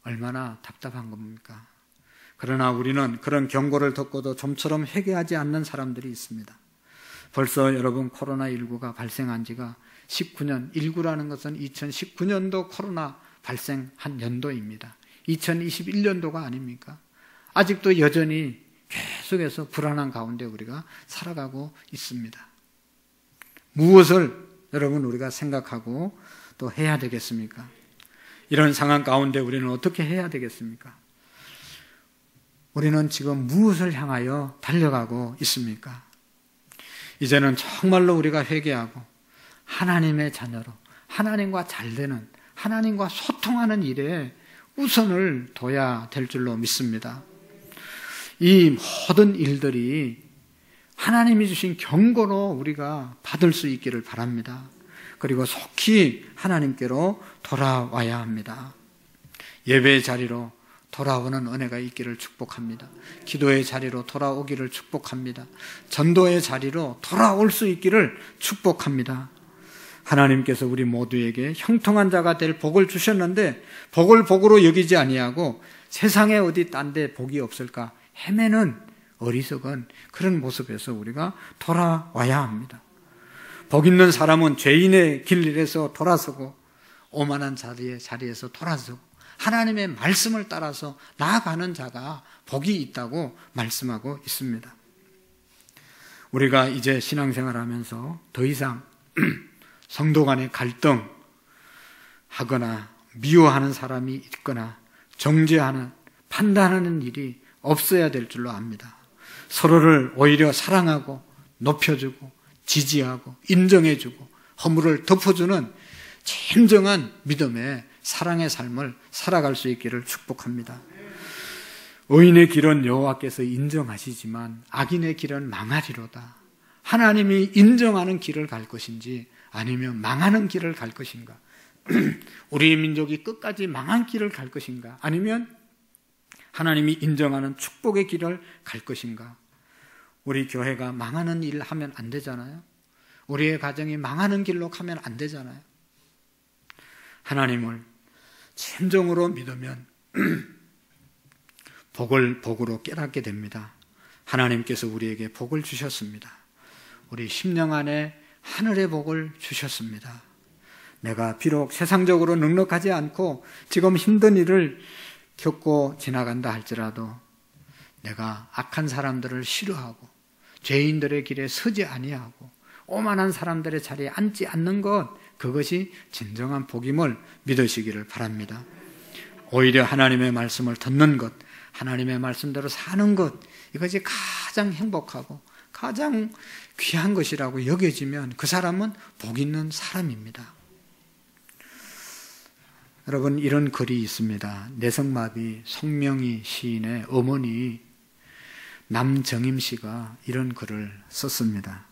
얼마나 답답한 겁니까? 그러나 우리는 그런 경고를 듣고도 좀처럼 회개하지 않는 사람들이 있습니다. 벌써 여러분 코로나19가 발생한 지가 19년, 19라는 것은 2019년도 코로나 발생한 연도입니다. 2021년도가 아닙니까? 아직도 여전히 계속해서 불안한 가운데 우리가 살아가고 있습니다. 무엇을 여러분 우리가 생각하고 또 해야 되겠습니까? 이런 상황 가운데 우리는 어떻게 해야 되겠습니까? 우리는 지금 무엇을 향하여 달려가고 있습니까? 이제는 정말로 우리가 회개하고 하나님의 자녀로 하나님과 잘되는, 하나님과 소통하는 일에 우선을 둬야 될 줄로 믿습니다. 이 모든 일들이 하나님이 주신 경고로 우리가 받을 수 있기를 바랍니다. 그리고 속히 하나님께로 돌아와야 합니다. 예배의 자리로 돌아오는 은혜가 있기를 축복합니다. 기도의 자리로 돌아오기를 축복합니다. 전도의 자리로 돌아올 수 있기를 축복합니다. 하나님께서 우리 모두에게 형통한 자가 될 복을 주셨는데 복을 복으로 여기지 아니하고 세상에 어디 딴 데 복이 없을까 헤매는 어리석은 그런 모습에서 우리가 돌아와야 합니다. 복 있는 사람은 죄인의 길에서 돌아서고 오만한 자리에서 돌아서고 하나님의 말씀을 따라서 나아가는 자가 복이 있다고 말씀하고 있습니다. 우리가 이제 신앙생활하면서 더 이상 성도 간의 갈등하거나 미워하는 사람이 있거나 정죄하는, 판단하는 일이 없어야 될 줄로 압니다. 서로를 오히려 사랑하고 높여주고 지지하고 인정해주고 허물을 덮어주는 진정한 믿음의 사랑의 삶을 살아갈 수 있기를 축복합니다. 의인의 길은 여호와께서 인정하시지만 악인의 길은 망하리로다. 하나님이 인정하는 길을 갈 것인지 아니면 망하는 길을 갈 것인가? 우리 민족이 끝까지 망한 길을 갈 것인가? 아니면 하나님이 인정하는 축복의 길을 갈 것인가? 우리 교회가 망하는 일 하면 안 되잖아요. 우리의 가정이 망하는 길로 가면 안 되잖아요. 하나님을 진정으로 믿으면 복을 복으로 깨닫게 됩니다. 하나님께서 우리에게 복을 주셨습니다. 우리 심령 안에 하늘의 복을 주셨습니다. 내가 비록 세상적으로 넉넉하지 않고 지금 힘든 일을 겪고 지나간다 할지라도 내가 악한 사람들을 싫어하고 죄인들의 길에 서지 아니하고 오만한 사람들의 자리에 앉지 않는 것, 그것이 진정한 복임을 믿으시기를 바랍니다. 오히려 하나님의 말씀을 듣는 것, 하나님의 말씀대로 사는 것, 이것이 가장 행복하고 가장 귀한 것이라고 여겨지면 그 사람은 복 있는 사람입니다. 여러분, 이런 글이 있습니다. 내성마비 송명희 시인의 어머니 남정임 씨가 이런 글을 썼습니다.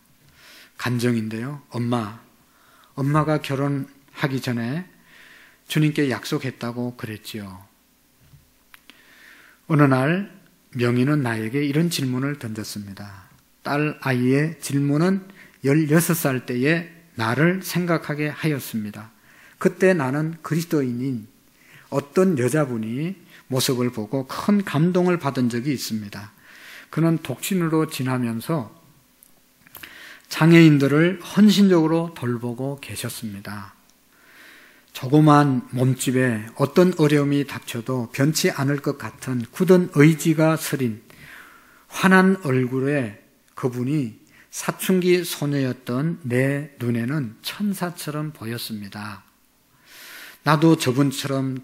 간정인데요. 엄마가 결혼하기 전에 주님께 약속했다고 그랬지요. 어느 날 명희는 나에게 이런 질문을 던졌습니다. 딸 아이의 질문은 16살 때에 나를 생각하게 하였습니다. 그때 나는 그리스도인인 어떤 여자분이 모습을 보고 큰 감동을 받은 적이 있습니다. 그는 독신으로 지나면서 장애인들을 헌신적으로 돌보고 계셨습니다. 조그만 몸집에 어떤 어려움이 닥쳐도 변치 않을 것 같은 굳은 의지가 서린 환한 얼굴에 그분이 사춘기 소녀였던 내 눈에는 천사처럼 보였습니다. 나도 저분처럼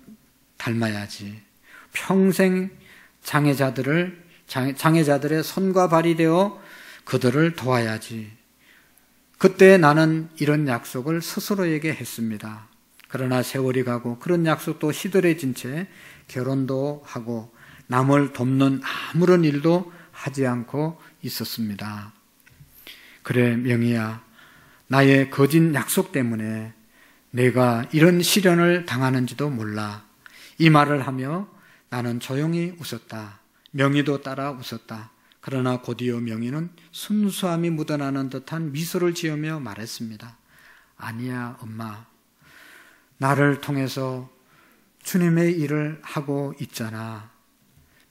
닮아야지. 평생 장애자들의 손과 발이 되어 그들을 도와야지. 그때 나는 이런 약속을 스스로에게 했습니다. 그러나 세월이 가고 그런 약속도 시들해진 채 결혼도 하고 남을 돕는 아무런 일도 하지 않고 있었습니다. 그래, 명희야, 나의 거짓 약속 때문에 내가 이런 시련을 당하는지도 몰라. 이 말을 하며 나는 조용히 웃었다. 명희도 따라 웃었다. 그러나 곧이어 명희는 순수함이 묻어나는 듯한 미소를 지으며 말했습니다. 아니야, 엄마. 나를 통해서 주님의 일을 하고 있잖아.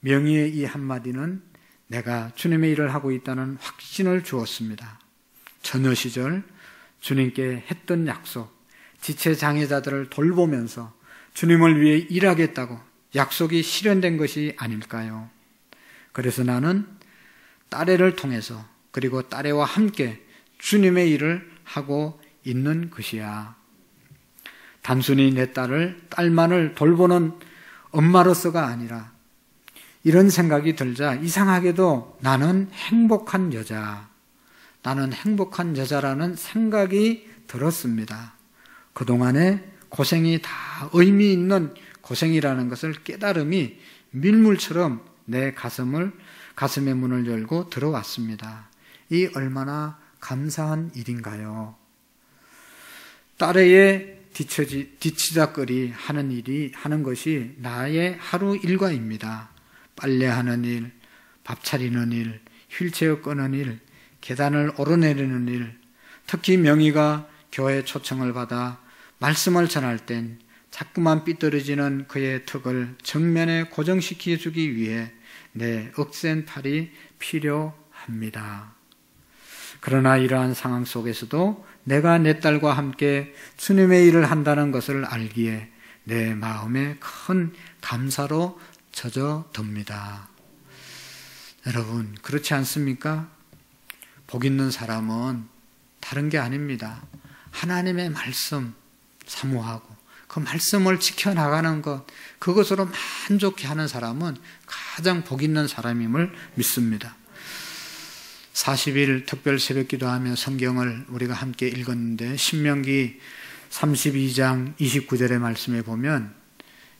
명희의 이 한마디는 내가 주님의 일을 하고 있다는 확신을 주었습니다. 처녀 시절 주님께 했던 약속, 지체장애자들을 돌보면서 주님을 위해 일하겠다고 약속이 실현된 것이 아닐까요? 그래서 나는 딸애를 통해서 그리고 딸애와 함께 주님의 일을 하고 있는 것이야. 단순히 내 딸만을 돌보는 엄마로서가 아니라 이런 생각이 들자 이상하게도 나는 행복한 여자라는 생각이 들었습니다. 그동안에 고생이 다 의미 있는 고생이라는 것을 깨달음이 밀물처럼 내 가슴의 문을 열고 들어왔습니다. 이 얼마나 감사한 일인가요? 딸애의 뒤치다거리 하는 것이 나의 하루 일과입니다. 빨래하는 일, 밥 차리는 일, 휠체어 끄는 일, 계단을 오르내리는 일, 특히 명희가 교회 초청을 받아 말씀을 전할 땐 자꾸만 삐뚤어지는 그의 턱을 정면에 고정시켜주기 위해 내 억센 팔이 필요합니다. 그러나 이러한 상황 속에서도 내가 내 딸과 함께 주님의 일을 한다는 것을 알기에 내 마음에 큰 감사로 젖어듭니다. 여러분, 그렇지 않습니까? 복 있는 사람은 다른 게 아닙니다. 하나님의 말씀 사모하고 그 말씀을 지켜나가는 것, 그것으로 만족해하는 사람은 가장 복 있는 사람임을 믿습니다. 40일 특별 새벽 기도하며 성경을 우리가 함께 읽었는데 신명기 32장 29절의 말씀에 보면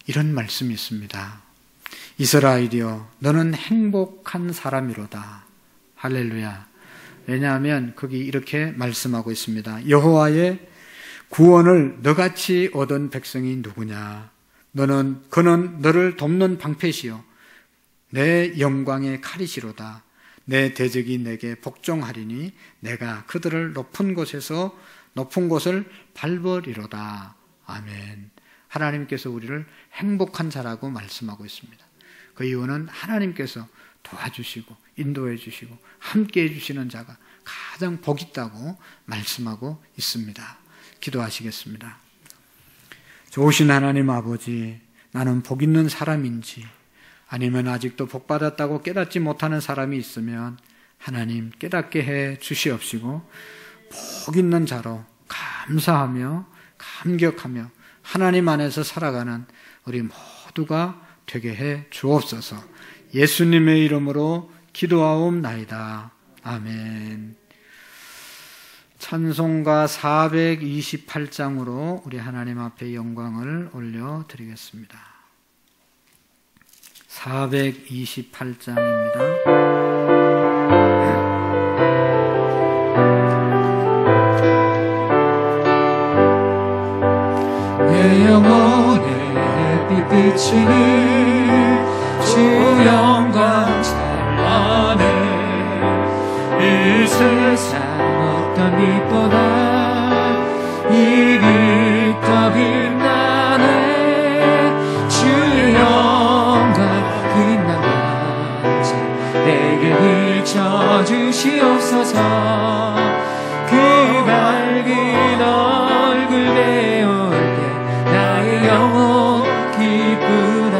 이런 말씀이 있습니다. 이스라엘이여 너는 행복한 사람이로다. 할렐루야. 왜냐하면 거기 이렇게 말씀하고 있습니다. 여호와의 구원을 너같이 얻은 백성이 누구냐? 그는 너를 돕는 방패시요 내 영광의 칼이시로다. 내 대적이 내게 복종하리니 내가 그들을 높은 곳을 밟으리로다. 아멘. 하나님께서 우리를 행복한 자라고 말씀하고 있습니다. 그 이유는 하나님께서 도와주시고 인도해 주시고 함께 해주시는 자가 가장 복 있다고 말씀하고 있습니다. 기도하시겠습니다. 좋으신 하나님 아버지, 나는 복 있는 사람인지 아니면 아직도 복 받았다고 깨닫지 못하는 사람이 있으면 하나님 깨닫게 해 주시옵시고 복 있는 자로 감사하며 감격하며 하나님 안에서 살아가는 우리 모두가 되게 해 주옵소서. 예수님의 이름으로 기도하옵나이다. 아멘. 찬송가 428장으로 우리 하나님 앞에 영광을 올려드리겠습니다. 428장입니다. 내 영혼의 햇빛 비치는 주 영광 찬란해. 이 세상 어떤 빛보다 이 빛 더 빛나네. 주의 영광 빛난 밤새 내게 비춰주시옵소서. 그 밝은 얼굴 배울 때 나의 영혼 기쁘다.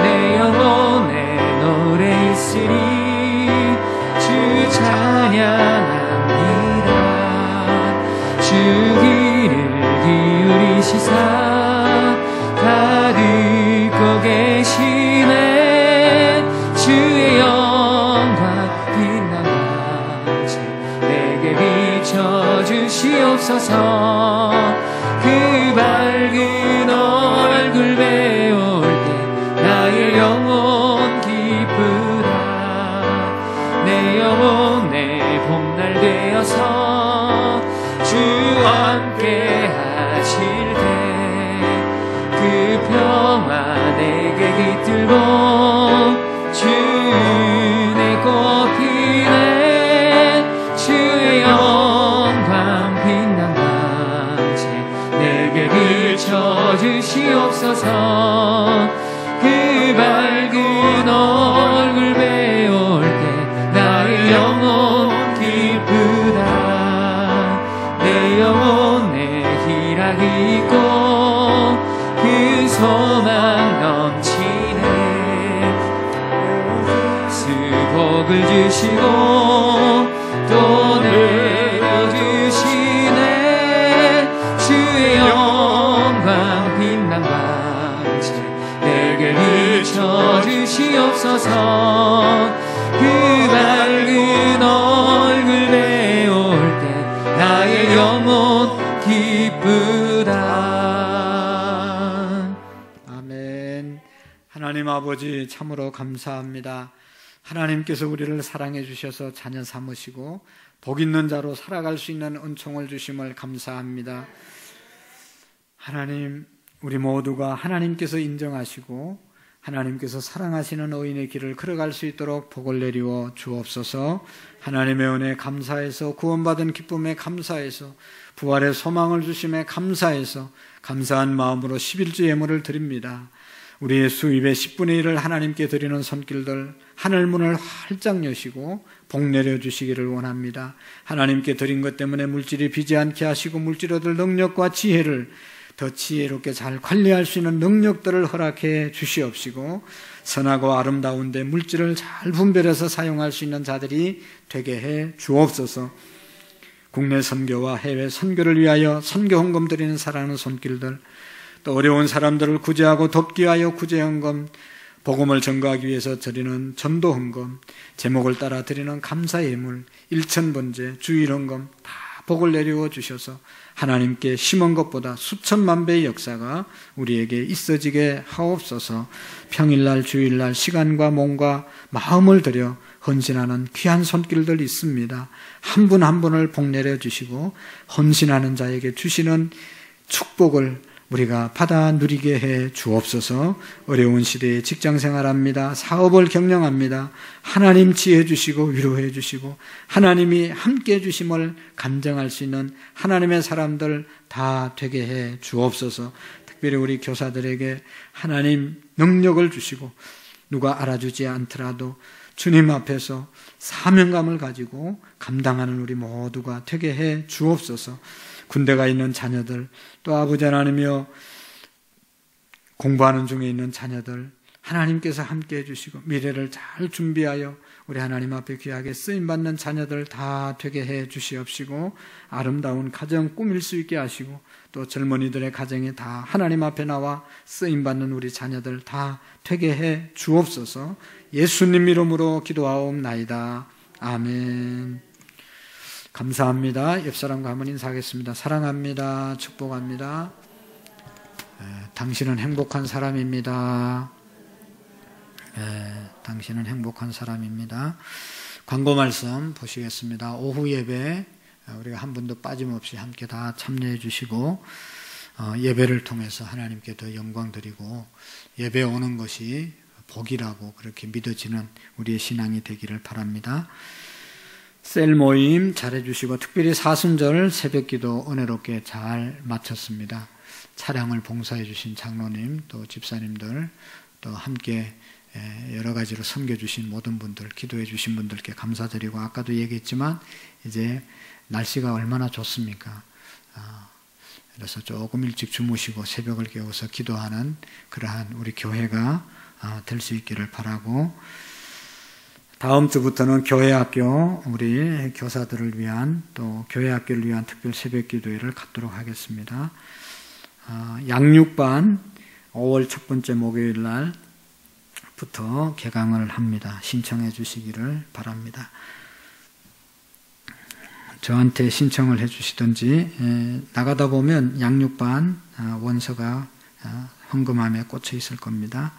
내 영혼에 노래 있으리 주 찬양합니다. 주 귀를 기울이시사 다 듣고 계시네. 주의 영광 빛난 밤새 내게 비춰주시옵소서. 그 밝은 얼굴 배울 때 나의 영혼 기쁘다. 내 영혼 내 봄날 되어서 주와 함께 하실 때 그 평화 내게 깃들고 주의 꽃 피네. 주의 영광 빛난 밤새 내게 비춰주시옵소서. 그 밝은 얼굴 배울 때 나의 영혼 기쁘다. 내 영혼에 희락이 있고 그 소망 넘치네. 수복을 주시고 또 내려주시네. 주의 영광 빛난 밤새 내게 비춰주시네. 주소서. 그 밝은 얼굴 배울 때 나의 영혼 기쁘다. 아멘. 하나님 아버지 참으로 감사합니다. 하나님께서 우리를 사랑해 주셔서 자녀 삼으시고 복 있는 자로 살아갈 수 있는 은총을 주심을 감사합니다. 하나님, 우리 모두가 하나님께서 인정하시고 하나님께서 사랑하시는 의인의 길을 걸어갈 수 있도록 복을 내리워 주옵소서. 하나님의 은혜에 감사해서, 구원받은 기쁨에 감사해서, 부활의 소망을 주심에 감사해서 감사한 마음으로 11주 예물을 드립니다. 우리의 수입의 10분의 1을 하나님께 드리는 손길들, 하늘문을 활짝 여시고 복 내려주시기를 원합니다. 하나님께 드린 것 때문에 물질이 비지 않게 하시고 물질 얻을 능력과 지혜를 더 지혜롭게 잘 관리할 수 있는 능력들을 허락해 주시옵시고, 선하고 아름다운데 물질을 잘 분별해서 사용할 수 있는 자들이 되게 해 주옵소서. 국내 선교와 해외 선교를 위하여 선교 헌금 드리는 사랑하는 손길들, 또 어려운 사람들을 구제하고 돕기 위하여 구제 헌금, 복음을 전가하기 위해서 드리는 전도 헌금, 제목을 따라 드리는 감사 예물, 일천번제, 주일 헌금 다 복을 내리워 주셔서 하나님께 심은 것보다 수천만 배의 역사가 우리에게 있어지게 하옵소서. 평일날 주일날 시간과 몸과 마음을 들여 헌신하는 귀한 손길들 있습니다. 한 분 한 분을 복 내려주시고 헌신하는 자에게 주시는 축복을 우리가 받아 누리게 해 주옵소서. 어려운 시대에 직장생활합니다. 사업을 경영합니다. 하나님 지혜 주시고 위로해 주시고 하나님이 함께해 주심을 간증할 수 있는 하나님의 사람들 다 되게 해 주옵소서. 특별히 우리 교사들에게 하나님 능력을 주시고 누가 알아주지 않더라도 주님 앞에서 사명감을 가지고 감당하는 우리 모두가 되게 해 주옵소서. 군대가 있는 자녀들, 또 아버지 하나님이여 공부하는 중에 있는 자녀들 하나님께서 함께 해주시고 미래를 잘 준비하여 우리 하나님 앞에 귀하게 쓰임받는 자녀들 다 되게 해 주시옵시고, 아름다운 가정 꾸밀 수 있게 하시고, 또 젊은이들의 가정에 다 하나님 앞에 나와 쓰임받는 우리 자녀들 다 되게 해 주옵소서. 예수님 이름으로 기도하옵나이다. 아멘. 감사합니다. 옆사람과 한번 인사하겠습니다. 사랑합니다. 축복합니다. 당신은 행복한 사람입니다. 당신은 행복한 사람입니다. 광고 말씀 보시겠습니다. 오후 예배 우리가 한 분도 빠짐없이 함께 다 참여해 주시고, 예배를 통해서 하나님께 더 영광 드리고 예배 오는 것이 복이라고 그렇게 믿어지는 우리의 신앙이 되기를 바랍니다. 셀 모임 잘해주시고, 특별히 사순절 새벽기도 은혜롭게 잘 마쳤습니다. 차량을 봉사해 주신 장로님, 또 집사님들, 또 함께 여러 가지로 섬겨주신 모든 분들, 기도해 주신 분들께 감사드리고, 아까도 얘기했지만 이제 날씨가 얼마나 좋습니까? 그래서 조금 일찍 주무시고 새벽을 깨워서 기도하는 그러한 우리 교회가 될 수 있기를 바라고, 다음 주부터는 교회학교 우리 교사들을 위한, 또 교회학교를 위한 특별 새벽 기도회를 갖도록 하겠습니다. 양육반 5월 첫 번째 목요일 날부터 개강을 합니다. 신청해 주시기를 바랍니다. 저한테 신청을 해 주시든지, 나가다 보면 양육반 원서가 헌금함에 꽂혀 있을 겁니다.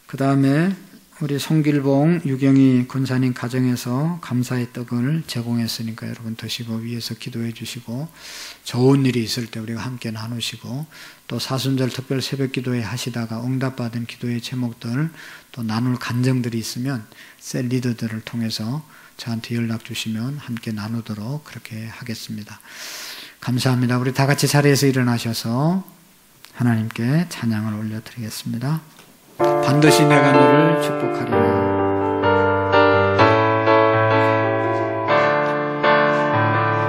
그 다음에 우리 송길봉 유경희 권사님 가정에서 감사의 떡을 제공했으니까 여러분 드시고 위에서 기도해 주시고, 좋은 일이 있을 때 우리가 함께 나누시고, 또 사순절 특별 새벽 기도회 하시다가 응답받은 기도의 제목들, 또 나눌 간증들이 있으면 셀 리더들을 통해서 저한테 연락 주시면 함께 나누도록 그렇게 하겠습니다. 감사합니다. 우리 다 같이 자리에서 일어나셔서 하나님께 찬양을 올려드리겠습니다. 반드시 내가 너를 축복하리라.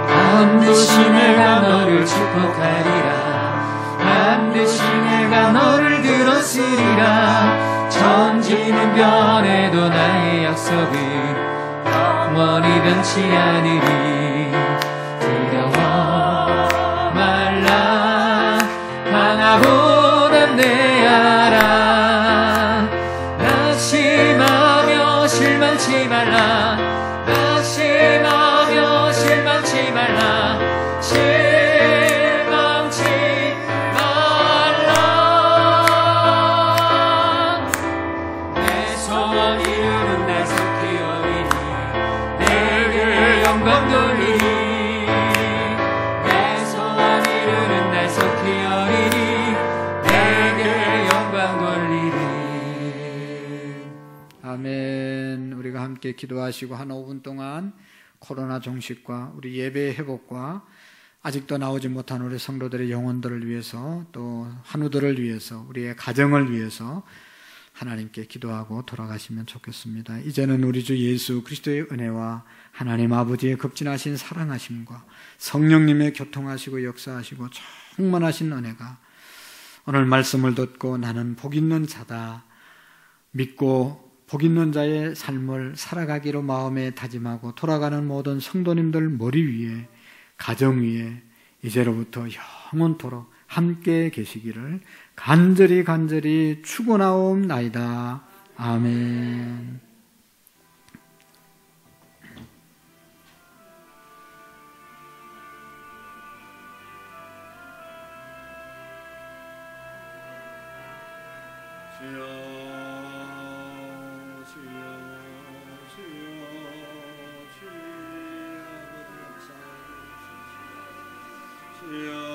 반드시 내가 너를 축복하리라. 반드시 내가 너를 들었으리라. 천지는 변해도 나의 약속은 영원히 변치 않으리. 두려워 말라. 강하고 담대하라. 실망치 말라. 낙심하며 실망치 말라. 실망치 말라. 내 소원 이루는 날 속히 오리니 내게 영광 돌리니. 내 소원 이루는 날 속히 오리니 내게 영광 돌리니. 아멘. 우리가 함께 기도하시고 한 5분 동안 코로나 종식과 우리 예배 회복과 아직도 나오지 못한 우리 성도들의 영혼들을 위해서 또 한우들을 위해서 우리의 가정을 위해서 하나님께 기도하고 돌아가시면 좋겠습니다. 이제는 우리 주 예수 그리스도의 은혜와 하나님 아버지의 극진하신 사랑하심과 성령님의 교통하시고 역사하시고 충만하신 은혜가 오늘 말씀을 듣고 나는 복 있는 자다 믿고 복 있는 자의 삶을 살아가기로 마음에 다짐하고 돌아가는 모든 성도님들 머리 위에 가정 위에 이제로부터 영원토록 함께 계시기를 간절히 축원하옵나이다. 아멘. 주여